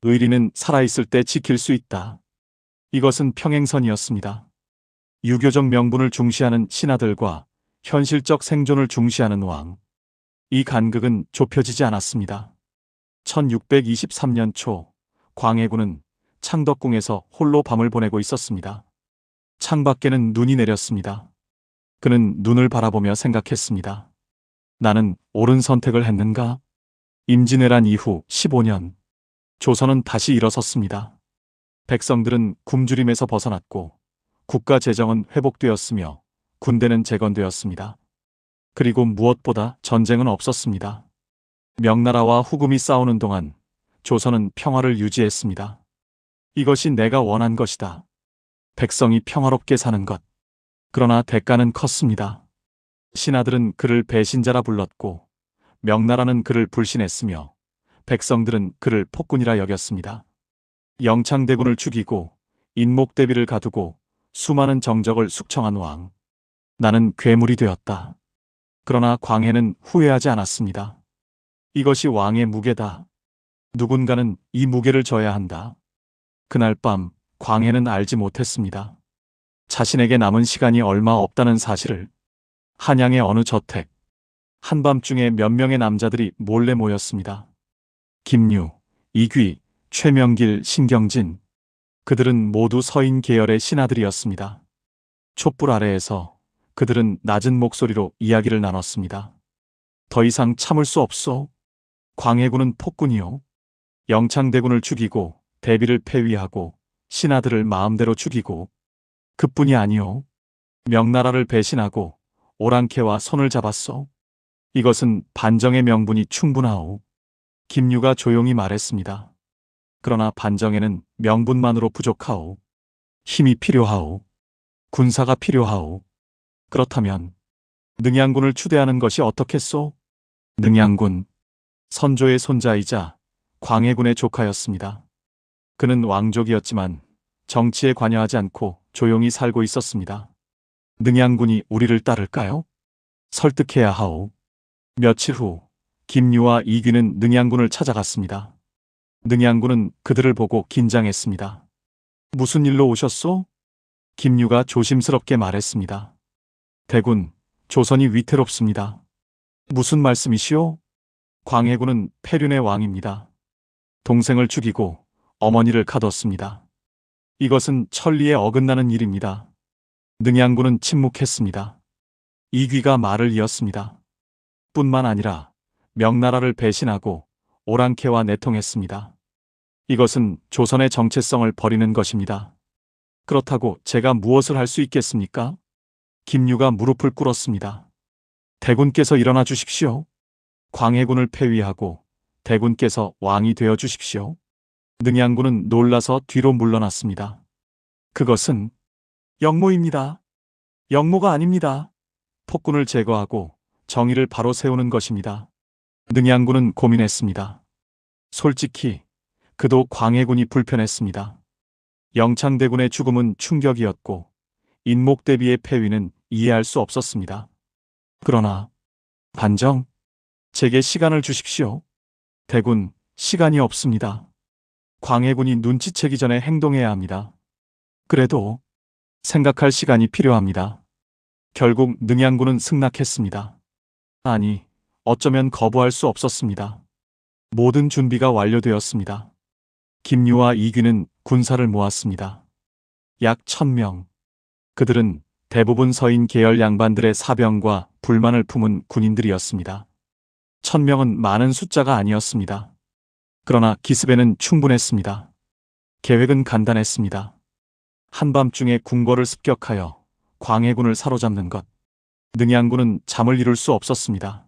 의리는 살아있을 때 지킬 수 있다. 이것은 평행선이었습니다. 유교적 명분을 중시하는 신하들과 현실적 생존을 중시하는 왕. 이 간극은 좁혀지지 않았습니다. 1623년 초 광해군은 창덕궁에서 홀로 밤을 보내고 있었습니다. 창밖에는 눈이 내렸습니다. 그는 눈을 바라보며 생각했습니다. 나는 옳은 선택을 했는가? 임진왜란 이후 15년 조선은 다시 일어섰습니다. 백성들은 굶주림에서 벗어났고 국가 재정은 회복되었으며 군대는 재건되었습니다. 그리고 무엇보다 전쟁은 없었습니다. 명나라와 후금이 싸우는 동안 조선은 평화를 유지했습니다. 이것이 내가 원한 것이다. 백성이 평화롭게 사는 것. 그러나 대가는 컸습니다. 신하들은 그를 배신자라 불렀고 명나라는 그를 불신했으며 백성들은 그를 폭군이라 여겼습니다. 영창대군을 죽이고 인목대비를 가두고 수많은 정적을 숙청한 왕. 나는 괴물이 되었다. 그러나 광해는 후회하지 않았습니다. 이것이 왕의 무게다. 누군가는 이 무게를 져야 한다. 그날 밤 광해는 알지 못했습니다. 자신에게 남은 시간이 얼마 없다는 사실을. 한양의 어느 저택. 한밤중에 몇 명의 남자들이 몰래 모였습니다. 김유, 이귀, 최명길, 신경진. 그들은 모두 서인 계열의 신하들이었습니다. 촛불 아래에서 그들은 낮은 목소리로 이야기를 나눴습니다. 더 이상 참을 수 없소. 광해군은 폭군이요. 영창대군을 죽이고 대비를 폐위하고 신하들을 마음대로 죽이고 그뿐이 아니요. 명나라를 배신하고 오랑캐와 손을 잡았소. 이것은 반정의 명분이 충분하오. 김유가 조용히 말했습니다. 그러나 반정에는 명분만으로 부족하오. 힘이 필요하오. 군사가 필요하오. 그렇다면 능양군을 추대하는 것이 어떻겠소? 능양군, 선조의 손자이자 광해군의 조카였습니다. 그는 왕족이었지만 정치에 관여하지 않고 조용히 살고 있었습니다. 능양군이 우리를 따를까요? 설득해야 하오. 며칠 후 김유와 이귀는 능양군을 찾아갔습니다. 능양군은 그들을 보고 긴장했습니다. 무슨 일로 오셨소? 김유가 조심스럽게 말했습니다. 대군, 조선이 위태롭습니다. 무슨 말씀이시오? 광해군은 패륜의 왕입니다. 동생을 죽이고 어머니를 가뒀습니다. 이것은 천리에 어긋나는 일입니다. 능양군은 침묵했습니다. 이귀가 말을 이었습니다. 뿐만 아니라 명나라를 배신하고 오랑캐와 내통했습니다. 이것은 조선의 정체성을 버리는 것입니다. 그렇다고 제가 무엇을 할 수 있겠습니까? 김유가 무릎을 꿇었습니다. 대군께서 일어나 주십시오. 광해군을 폐위하고 대군께서 왕이 되어 주십시오. 능양군은 놀라서 뒤로 물러났습니다. 그것은 역모입니다. 역모가 아닙니다. 폭군을 제거하고 정의를 바로 세우는 것입니다. 능양군은 고민했습니다. 솔직히 그도 광해군이 불편했습니다. 영창대군의 죽음은 충격이었고 인목대비의 폐위는 이해할 수 없었습니다. 그러나 반정, 제게 시간을 주십시오. 대군, 시간이 없습니다. 광해군이 눈치채기 전에 행동해야 합니다. 그래도 생각할 시간이 필요합니다. 결국 능양군은 승낙했습니다. 아니, 어쩌면 거부할 수 없었습니다. 모든 준비가 완료되었습니다. 김유와 이귀는 군사를 모았습니다. 약 1000명. 그들은 대부분 서인 계열 양반들의 사병과 불만을 품은 군인들이었습니다. 1000명은 많은 숫자가 아니었습니다. 그러나 기습에는 충분했습니다. 계획은 간단했습니다. 한밤중에 궁궐을 습격하여 광해군을 사로잡는 것. 능양군은 잠을 이룰 수 없었습니다.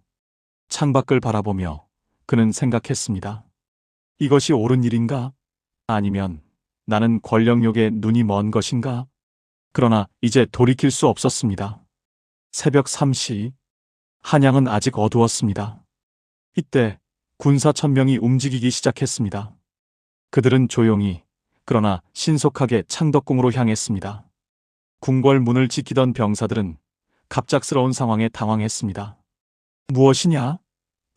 창밖을 바라보며 그는 생각했습니다. 이것이 옳은 일인가? 아니면 나는 권력욕에 눈이 먼 것인가? 그러나 이제 돌이킬 수 없었습니다. 새벽 3시. 한양은 아직 어두웠습니다. 이때 군사 1000명이 움직이기 시작했습니다. 그들은 조용히 그러나 신속하게 창덕궁으로 향했습니다. 궁궐 문을 지키던 병사들은 갑작스러운 상황에 당황했습니다. 무엇이냐?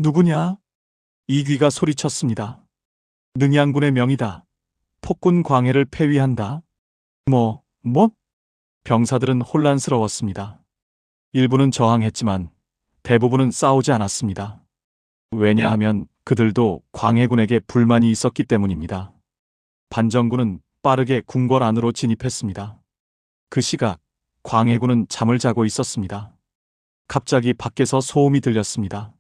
누구냐? 이귀가 소리쳤습니다. 능양군의 명이다. 폭군 광해를 폐위한다. 뭐? 병사들은 혼란스러웠습니다. 일부는 저항했지만 대부분은 싸우지 않았습니다. 왜냐하면 그들도 광해군에게 불만이 있었기 때문입니다. 반정군은 빠르게 궁궐 안으로 진입했습니다. 그 시각 광해군은 잠을 자고 있었습니다. 갑자기 밖에서 소음이 들렸습니다.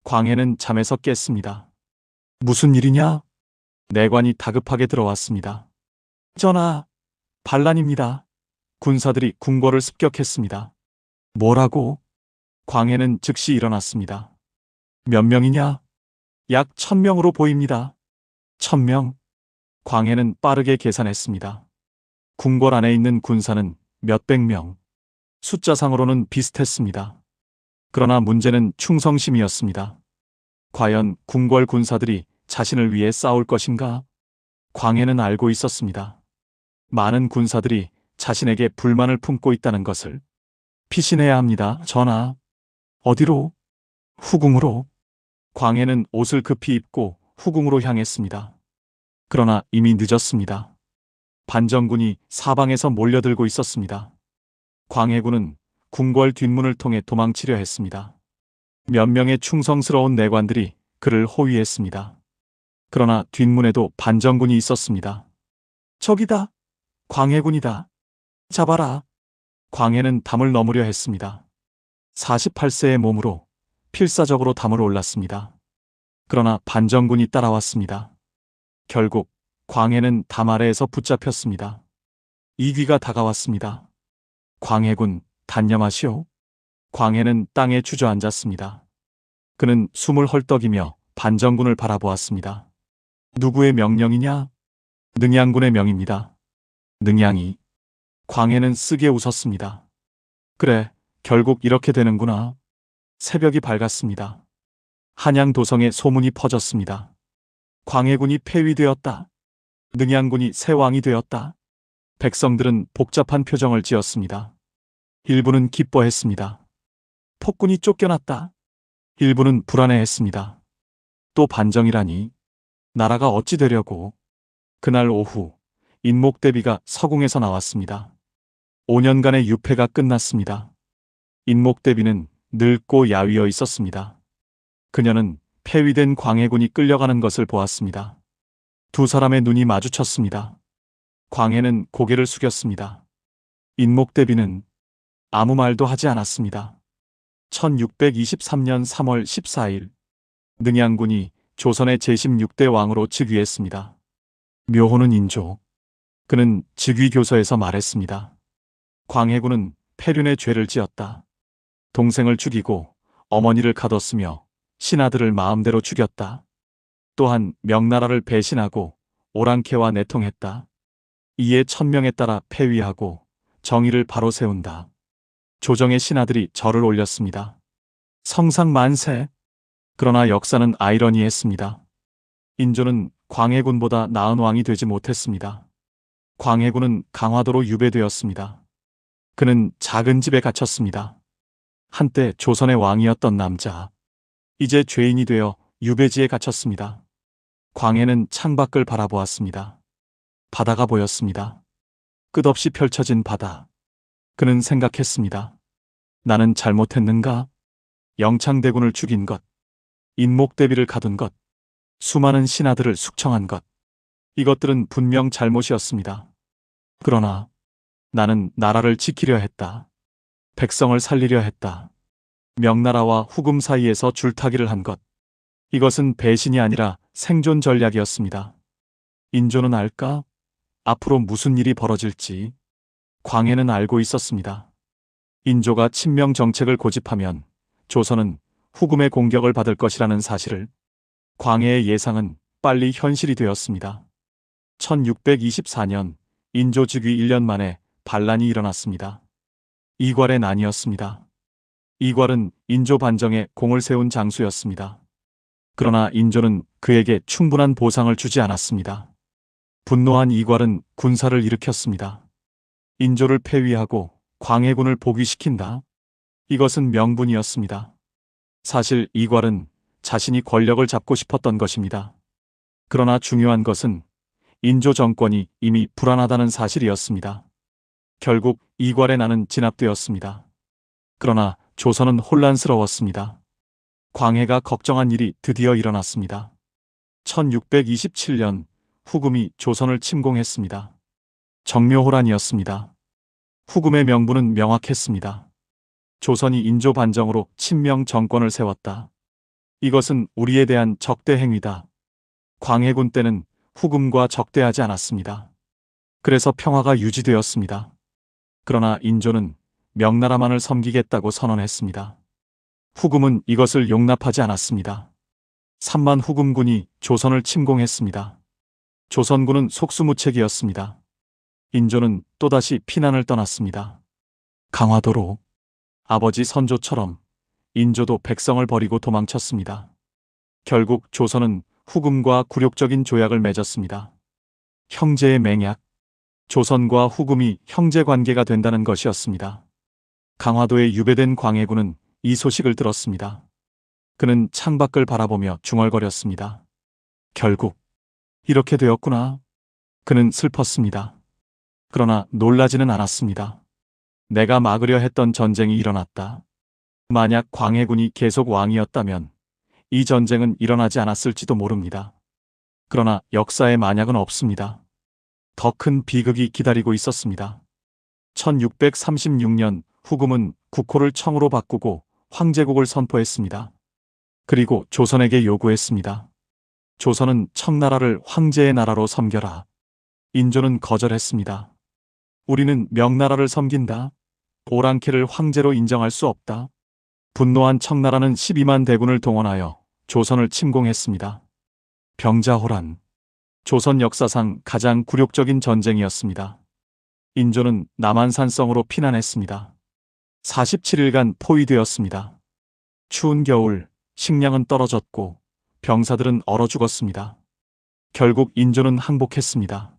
광해는 잠에서 깼습니다. 무슨 일이냐? 내관이 다급하게 들어왔습니다. 전하, 반란입니다. 군사들이 궁궐을 습격했습니다. 뭐라고? 광해는 즉시 일어났습니다. 몇 명이냐? 약 1000명으로 보입니다. 1000명? 광해는 빠르게 계산했습니다. 궁궐 안에 있는 군사는 몇백 명. 숫자상으로는 비슷했습니다. 그러나 문제는 충성심이었습니다. 과연 궁궐 군사들이 자신을 위해 싸울 것인가? 광해는 알고 있었습니다. 많은 군사들이 자신에게 불만을 품고 있다는 것을. 피신해야 합니다, 전하. 어디로? 후궁으로. 광해는 옷을 급히 입고 후궁으로 향했습니다. 그러나 이미 늦었습니다. 반정군이 사방에서 몰려들고 있었습니다. 광해군은 궁궐 뒷문을 통해 도망치려 했습니다. 몇 명의 충성스러운 내관들이 그를 호위했습니다. 그러나 뒷문에도 반정군이 있었습니다. 저기다! 광해군이다! 잡아라! 광해는 담을 넘으려 했습니다. 48세의 몸으로 필사적으로 담을 올랐습니다. 그러나 반정군이 따라왔습니다. 결국 광해는 담 아래에서 붙잡혔습니다. 이귀가 다가왔습니다. 광해군, 단념하시오. 광해는 땅에 주저앉았습니다. 그는 숨을 헐떡이며 반정군을 바라보았습니다. 누구의 명령이냐? 능양군의 명입니다. 능양이. 광해는 쓰게 웃었습니다. 그래, 결국 이렇게 되는구나. 새벽이 밝았습니다. 한양 도성에 소문이 퍼졌습니다. 광해군이 폐위되었다. 능양군이 새 왕이 되었다. 백성들은 복잡한 표정을 지었습니다. 일부는 기뻐했습니다. 폭군이 쫓겨났다. 일부는 불안해했습니다. 또 반정이라니. 나라가 어찌 되려고. 그날 오후 인목대비가 서궁에서 나왔습니다. 5년간의 유폐가 끝났습니다. 인목대비는 늙고 야위어 있었습니다. 그녀는 폐위된 광해군이 끌려가는 것을 보았습니다. 두 사람의 눈이 마주쳤습니다. 광해는 고개를 숙였습니다. 인목대비는 아무 말도 하지 않았습니다. 1623년 3월 14일 능양군이 조선의 제16대 왕으로 즉위했습니다. 묘호는 인조. 그는 즉위교서에서 말했습니다. 광해군은 폐륜의 죄를 지었다. 동생을 죽이고 어머니를 가뒀으며 신하들을 마음대로 죽였다. 또한 명나라를 배신하고 오랑캐와 내통했다. 이에 1000명에 따라 폐위하고 정의를 바로 세운다. 조정의 신하들이 절을 올렸습니다. 성상 만세. 그러나 역사는 아이러니했습니다. 인조는 광해군보다 나은 왕이 되지 못했습니다. 광해군은 강화도로 유배되었습니다. 그는 작은 집에 갇혔습니다. 한때 조선의 왕이었던 남자. 이제 죄인이 되어 유배지에 갇혔습니다. 광해는 창밖을 바라보았습니다. 바다가 보였습니다. 끝없이 펼쳐진 바다. 그는 생각했습니다. 나는 잘못했는가? 영창대군을 죽인 것, 인목대비를 가둔 것, 수많은 신하들을 숙청한 것. 이것들은 분명 잘못이었습니다. 그러나 나는 나라를 지키려 했다. 백성을 살리려 했다. 명나라와 후금 사이에서 줄타기를 한 것. 이것은 배신이 아니라 생존 전략이었습니다. 인조는 알까? 앞으로 무슨 일이 벌어질지. 광해는 알고 있었습니다. 인조가 친명 정책을 고집하면 조선은 후금의 공격을 받을 것이라는 사실을. 광해의 예상은 빨리 현실이 되었습니다. 1624년 인조 즉위 1년 만에 반란이 일어났습니다. 이괄의 난이었습니다. 이괄은 인조 반정에 공을 세운 장수였습니다. 그러나 인조는 그에게 충분한 보상을 주지 않았습니다. 분노한 이괄은 군사를 일으켰습니다. 인조를 폐위하고 광해군을 복위시킨다. 이것은 명분이었습니다. 사실 이괄은 자신이 권력을 잡고 싶었던 것입니다. 그러나 중요한 것은 인조 정권이 이미 불안하다는 사실이었습니다. 결국 이괄의 난은 진압되었습니다. 그러나 조선은 혼란스러웠습니다. 광해가 걱정한 일이 드디어 일어났습니다. 1627년 후금이 조선을 침공했습니다. 정묘호란이었습니다. 후금의 명분은 명확했습니다. 조선이 인조 반정으로 친명 정권을 세웠다. 이것은 우리에 대한 적대 행위다. 광해군 때는 후금과 적대하지 않았습니다. 그래서 평화가 유지되었습니다. 그러나 인조는 명나라만을 섬기겠다고 선언했습니다. 후금은 이것을 용납하지 않았습니다. 3만 후금군이 조선을 침공했습니다. 조선군은 속수무책이었습니다. 인조는 또다시 피난을 떠났습니다. 강화도로. 아버지 선조처럼 인조도 백성을 버리고 도망쳤습니다. 결국 조선은 후금과 굴욕적인 조약을 맺었습니다. 형제의 맹약. 조선과 후금이 형제 관계가 된다는 것이었습니다. 강화도에 유배된 광해군은 이 소식을 들었습니다. 그는 창밖을 바라보며 중얼거렸습니다. 결국 이렇게 되었구나. 그는 슬펐습니다. 그러나 놀라지는 않았습니다. 내가 막으려 했던 전쟁이 일어났다. 만약 광해군이 계속 왕이었다면 이 전쟁은 일어나지 않았을지도 모릅니다. 그러나 역사에 만약은 없습니다. 더 큰 비극이 기다리고 있었습니다. 1636년 후금은 국호를 청으로 바꾸고 황제국을 선포했습니다. 그리고 조선에게 요구했습니다. 조선은 청나라를 황제의 나라로 섬겨라. 인조는 거절했습니다. 우리는 명나라를 섬긴다. 오랑캐를 황제로 인정할 수 없다. 분노한 청나라는 12만 대군을 동원하여 조선을 침공했습니다. 병자호란. 조선 역사상 가장 굴욕적인 전쟁이었습니다. 인조는 남한산성으로 피난했습니다. 47일간 포위되었습니다. 추운 겨울, 식량은 떨어졌고 병사들은 얼어 죽었습니다. 결국 인조는 항복했습니다.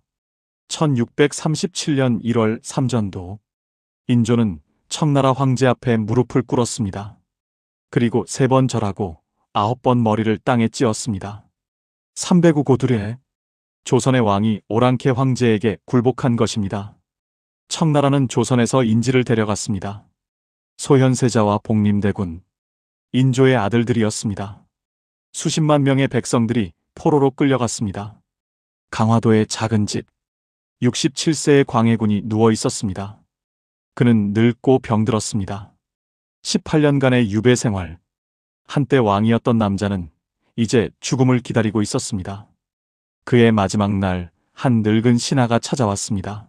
1637년 1월 삼전도. 인조는 청나라 황제 앞에 무릎을 꿇었습니다. 그리고 3번 절하고 9번 머리를 땅에 찧었습니다. 309 고두례. 조선의 왕이 오랑캐 황제에게 굴복한 것입니다. 청나라는 조선에서 인지를 데려갔습니다. 소현세자와 복림대군. 인조의 아들들이었습니다. 수십만 명의 백성들이 포로로 끌려갔습니다. 강화도의 작은 집. 67세의 광해군이 누워 있었습니다. 그는 늙고 병들었습니다. 18년간의 유배 생활. 한때 왕이었던 남자는 이제 죽음을 기다리고 있었습니다. 그의 마지막 날, 한 늙은 신하가 찾아왔습니다.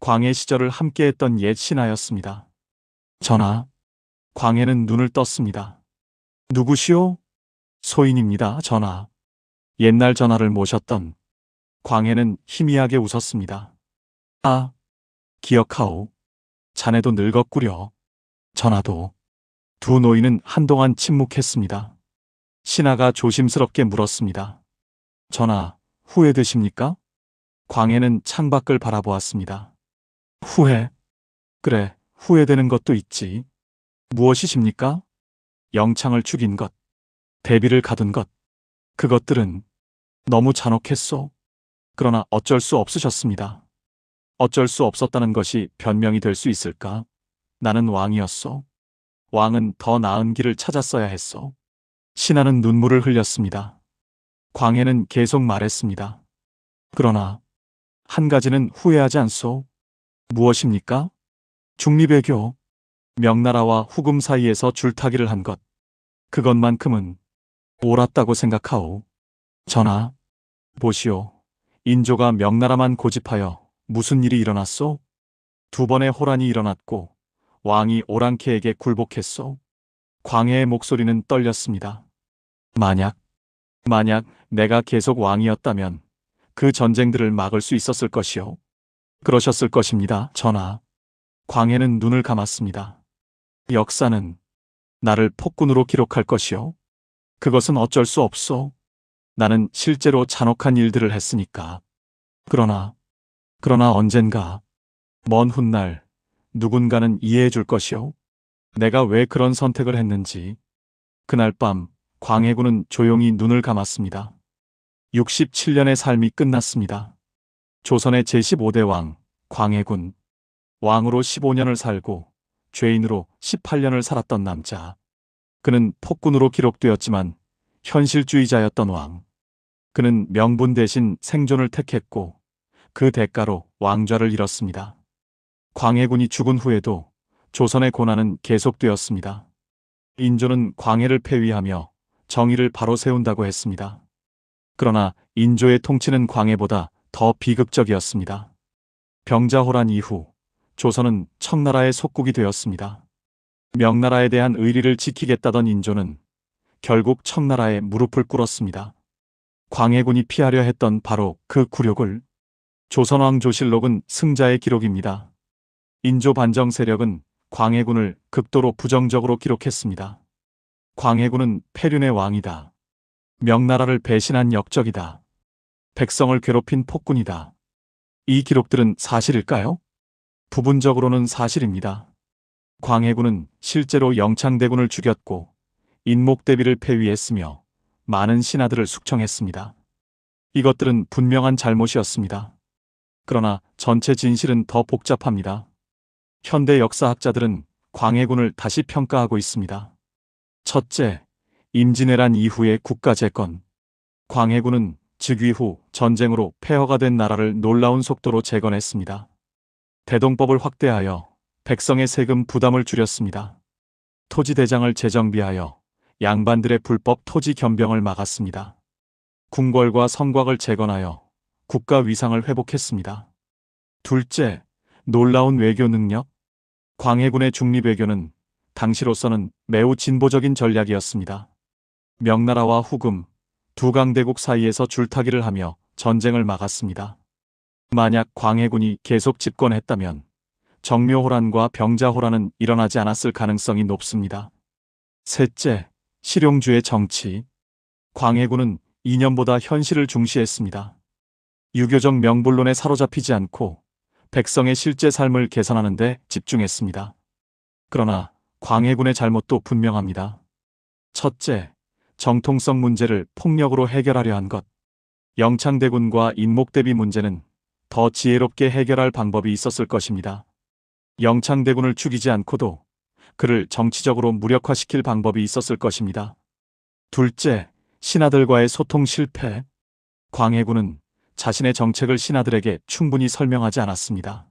광해 시절을 함께했던 옛 신하였습니다. 전하. 광해는 눈을 떴습니다. 누구시오? 소인입니다, 전하. 옛날 전하를 모셨던. 광해는 희미하게 웃었습니다. 아, 기억하오. 자네도 늙었구려. 전하도. 두 노인은 한동안 침묵했습니다. 신하가 조심스럽게 물었습니다. 전하, 후회되십니까? 광해는 창밖을 바라보았습니다. 후회? 그래, 후회되는 것도 있지. 무엇이십니까? 영창을 죽인 것, 대비를 가둔 것. 그것들은 너무 잔혹했소. 그러나 어쩔 수 없으셨습니다. 어쩔 수 없었다는 것이 변명이 될 수 있을까? 나는 왕이었소. 왕은 더 나은 길을 찾았어야 했소. 신하는 눈물을 흘렸습니다. 광해는 계속 말했습니다. 그러나 한 가지는 후회하지 않소. 무엇입니까? 중리배교. 명나라와 후금 사이에서 줄타기를 한 것. 그것만큼은 옳았다고 생각하오. 전하, 보시오. 인조가 명나라만 고집하여 무슨 일이 일어났소? 두 번의 호란이 일어났고 왕이 오랑캐에게 굴복했소. 광해의 목소리는 떨렸습니다. 만약 내가 계속 왕이었다면 그 전쟁들을 막을 수 있었을 것이오. 그러셨을 것입니다, 전하. 광해는 눈을 감았습니다. 역사는 나를 폭군으로 기록할 것이오. 그것은 어쩔 수 없소. 나는 실제로 잔혹한 일들을 했으니까. 그러나 언젠가 먼 훗날 누군가는 이해해 줄 것이오. 내가 왜 그런 선택을 했는지. 그날 밤 광해군은 조용히 눈을 감았습니다. 67년의 삶이 끝났습니다. 조선의 제15대 왕 광해군. 왕으로 15년을 살고 죄인으로 18년을 살았던 남자. 그는 폭군으로 기록되었지만 현실주의자였던 왕. 그는 명분 대신 생존을 택했고 그 대가로 왕좌를 잃었습니다. 광해군이 죽은 후에도 조선의 고난은 계속되었습니다. 인조는 광해를 폐위하며 정의를 바로 세운다고 했습니다. 그러나 인조의 통치는 광해보다 더 비극적이었습니다. 병자호란 이후 조선은 청나라의 속국이 되었습니다. 명나라에 대한 의리를 지키겠다던 인조는 결국 청나라에 무릎을 꿇었습니다. 광해군이 피하려 했던 바로 그 굴욕을 조선왕 조실록은 승자의 기록입니다. 인조 반정 세력은 광해군을 극도로 부정적으로 기록했습니다. 광해군은 패륜의 왕이다. 명나라를 배신한 역적이다. 백성을 괴롭힌 폭군이다. 이 기록들은 사실일까요? 부분적으로는 사실입니다. 광해군은 실제로 영창대군을 죽였고 인목대비를 폐위했으며 많은 신하들을 숙청했습니다. 이것들은 분명한 잘못이었습니다. 그러나 전체 진실은 더 복잡합니다. 현대 역사학자들은 광해군을 다시 평가하고 있습니다. 첫째, 임진왜란 이후의 국가재건. 광해군은 즉위 후 전쟁으로 폐허가 된 나라를 놀라운 속도로 재건했습니다. 대동법을 확대하여 백성의 세금 부담을 줄였습니다. 토지대장을 재정비하여 양반들의 불법 토지 겸병을 막았습니다. 궁궐과 성곽을 재건하여 국가 위상을 회복했습니다. 둘째, 놀라운 외교 능력. 광해군의 중립외교는 당시로서는 매우 진보적인 전략이었습니다. 명나라와 후금, 두 강대국 사이에서 줄타기를 하며 전쟁을 막았습니다. 만약 광해군이 계속 집권했다면 정묘호란과 병자호란은 일어나지 않았을 가능성이 높습니다. 셋째, 실용주의 정치. 광해군은 이념보다 현실을 중시했습니다. 유교적 명분론에 사로잡히지 않고 백성의 실제 삶을 개선하는 데 집중했습니다. 그러나 광해군의 잘못도 분명합니다. 첫째, 정통성 문제를 폭력으로 해결하려 한 것. 영창대군과 인목대비 문제는 더 지혜롭게 해결할 방법이 있었을 것입니다. 영창대군을 죽이지 않고도 그를 정치적으로 무력화시킬 방법이 있었을 것입니다. 둘째, 신하들과의 소통 실패. 광해군은 자신의 정책을 신하들에게 충분히 설명하지 않았습니다.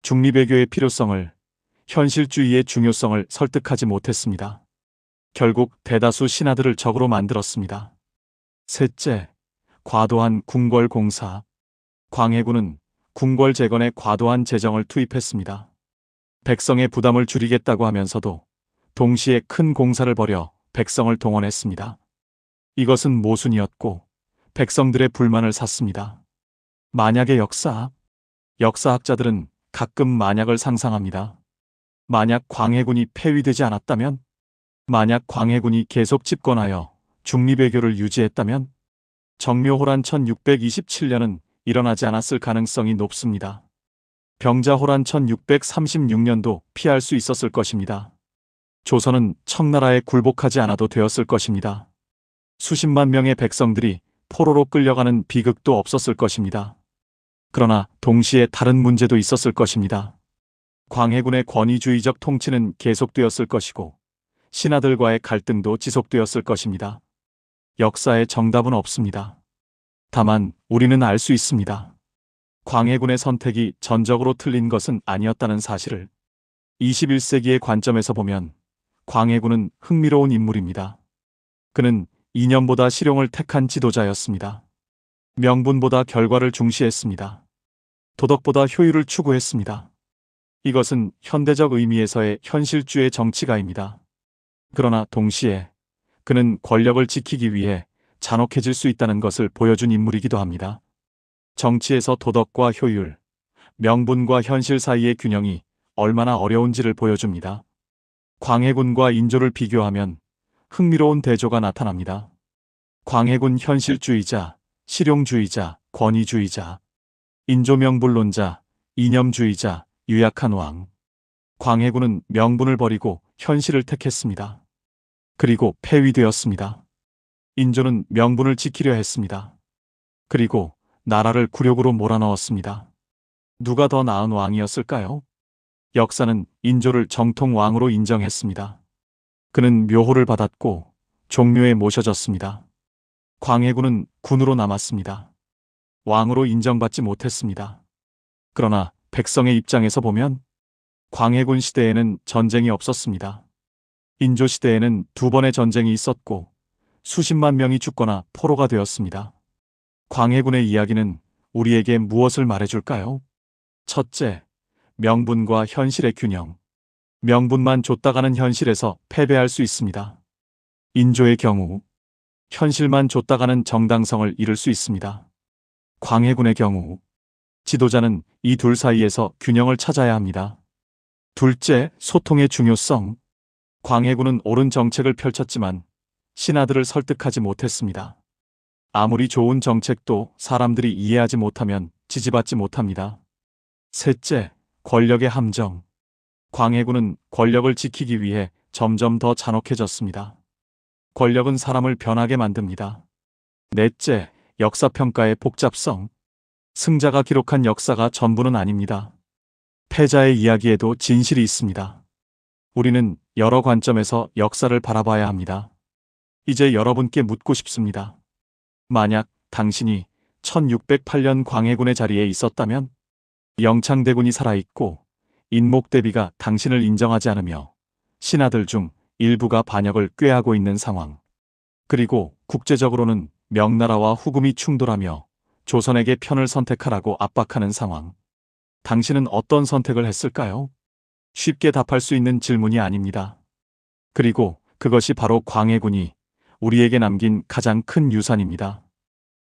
중립외교의 필요성을, 현실주의의 중요성을 설득하지 못했습니다. 결국 대다수 신하들을 적으로 만들었습니다. 셋째, 과도한 궁궐 공사. 광해군은 궁궐 재건에 과도한 재정을 투입했습니다. 백성의 부담을 줄이겠다고 하면서도 동시에 큰 공사를 벌여 백성을 동원했습니다. 이것은 모순이었고 백성들의 불만을 샀습니다. 만약의 역사학자들은 가끔 만약을 상상합니다. 만약 광해군이 폐위되지 않았다면? 만약 광해군이 계속 집권하여 중립외교를 유지했다면? 정묘호란 1627년은 일어나지 않았을 가능성이 높습니다. 병자호란 1636년도 피할 수 있었을 것입니다. 조선은 청나라에 굴복하지 않아도 되었을 것입니다. 수십만 명의 백성들이 포로로 끌려가는 비극도 없었을 것입니다. 그러나 동시에 다른 문제도 있었을 것입니다. 광해군의 권위주의적 통치는 계속되었을 것이고 신하들과의 갈등도 지속되었을 것입니다. 역사에 정답은 없습니다. 다만 우리는 알 수 있습니다. 광해군의 선택이 전적으로 틀린 것은 아니었다는 사실을. 21세기의 관점에서 보면 광해군은 흥미로운 인물입니다. 그는 이념보다 실용을 택한 지도자였습니다. 명분보다 결과를 중시했습니다. 도덕보다 효율을 추구했습니다. 이것은 현대적 의미에서의 현실주의 정치가입니다. 그러나 동시에 그는 권력을 지키기 위해 잔혹해질 수 있다는 것을 보여준 인물이기도 합니다. 정치에서 도덕과 효율, 명분과 현실 사이의 균형이 얼마나 어려운지를 보여줍니다. 광해군과 인조를 비교하면 흥미로운 대조가 나타납니다. 광해군 현실주의자, 실용주의자, 권위주의자, 인조 명분론자, 이념주의자, 유약한 왕. 광해군은 명분을 버리고 현실을 택했습니다. 그리고 폐위되었습니다. 인조는 명분을 지키려 했습니다. 그리고 나라를 굴욕으로 몰아넣었습니다. 누가 더 나은 왕이었을까요? 역사는 인조를 정통 왕으로 인정했습니다. 그는 묘호를 받았고 종묘에 모셔졌습니다. 광해군은 군으로 남았습니다. 왕으로 인정받지 못했습니다. 그러나 백성의 입장에서 보면 광해군 시대에는 전쟁이 없었습니다. 인조 시대에는 2번의 전쟁이 있었고 수십만 명이 죽거나 포로가 되었습니다. 광해군의 이야기는 우리에게 무엇을 말해줄까요? 첫째, 명분과 현실의 균형. 명분만 좇다가는 현실에서 패배할 수 있습니다. 인조의 경우 현실만 좇다가는 정당성을 잃을 수 있습니다. 광해군의 경우 지도자는 이 둘 사이에서 균형을 찾아야 합니다. 둘째, 소통의 중요성. 광해군은 옳은 정책을 펼쳤지만 신하들을 설득하지 못했습니다. 아무리 좋은 정책도 사람들이 이해하지 못하면 지지받지 못합니다. 셋째, 권력의 함정. 광해군은 권력을 지키기 위해 점점 더 잔혹해졌습니다. 권력은 사람을 변하게 만듭니다. 넷째, 역사평가의 복잡성. 승자가 기록한 역사가 전부는 아닙니다. 패자의 이야기에도 진실이 있습니다. 우리는 여러 관점에서 역사를 바라봐야 합니다. 이제 여러분께 묻고 싶습니다. 만약 당신이 1608년 광해군의 자리에 있었다면, 영창대군이 살아있고 인목대비가 당신을 인정하지 않으며 신하들 중 일부가 반역을 꾀하고 있는 상황, 그리고 국제적으로는 명나라와 후금이 충돌하며 조선에게 편을 선택하라고 압박하는 상황, 당신은 어떤 선택을 했을까요? 쉽게 답할 수 있는 질문이 아닙니다. 그리고 그것이 바로 광해군이 우리에게 남긴 가장 큰 유산입니다.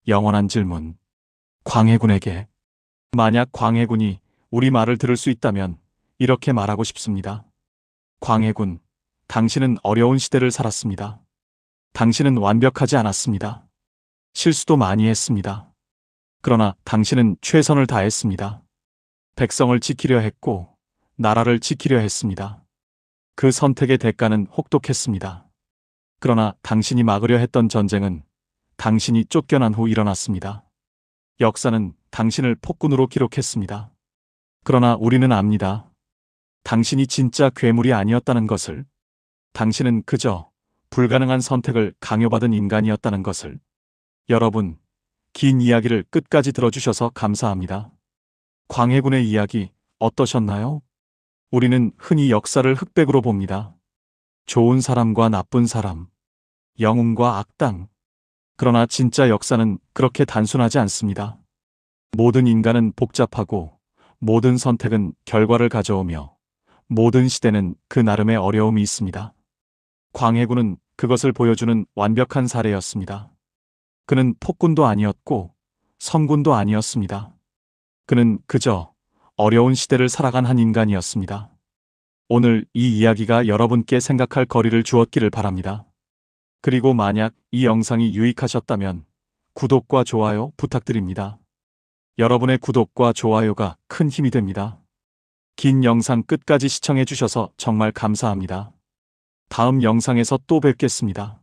영원한 질문. 광해군에게. 만약 광해군이 우리 말을 들을 수 있다면 이렇게 말하고 싶습니다. 광해군, 당신은 어려운 시대를 살았습니다. 당신은 완벽하지 않았습니다. 실수도 많이 했습니다. 그러나 당신은 최선을 다했습니다. 백성을 지키려 했고 나라를 지키려 했습니다. 그 선택의 대가는 혹독했습니다. 그러나 당신이 막으려 했던 전쟁은 당신이 쫓겨난 후 일어났습니다. 역사는 당신을 폭군으로 기록했습니다. 그러나 우리는 압니다. 당신이 진짜 괴물이 아니었다는 것을. 당신은 그저 불가능한 선택을 강요받은 인간이었다는 것을. 여러분, 긴 이야기를 끝까지 들어주셔서 감사합니다. 광해군의 이야기 어떠셨나요? 우리는 흔히 역사를 흑백으로 봅니다. 좋은 사람과 나쁜 사람, 영웅과 악당. 그러나 진짜 역사는 그렇게 단순하지 않습니다. 모든 인간은 복잡하고 모든 선택은 결과를 가져오며 모든 시대는 그 나름의 어려움이 있습니다. 광해군은 그것을 보여주는 완벽한 사례였습니다. 그는 폭군도 아니었고 성군도 아니었습니다. 그는 그저 어려운 시대를 살아간 한 인간이었습니다. 오늘 이 이야기가 여러분께 생각할 거리를 주었기를 바랍니다. 그리고 만약 이 영상이 유익하셨다면 구독과 좋아요 부탁드립니다. 여러분의 구독과 좋아요가 큰 힘이 됩니다. 긴 영상 끝까지 시청해 주셔서 정말 감사합니다. 다음 영상에서 또 뵙겠습니다.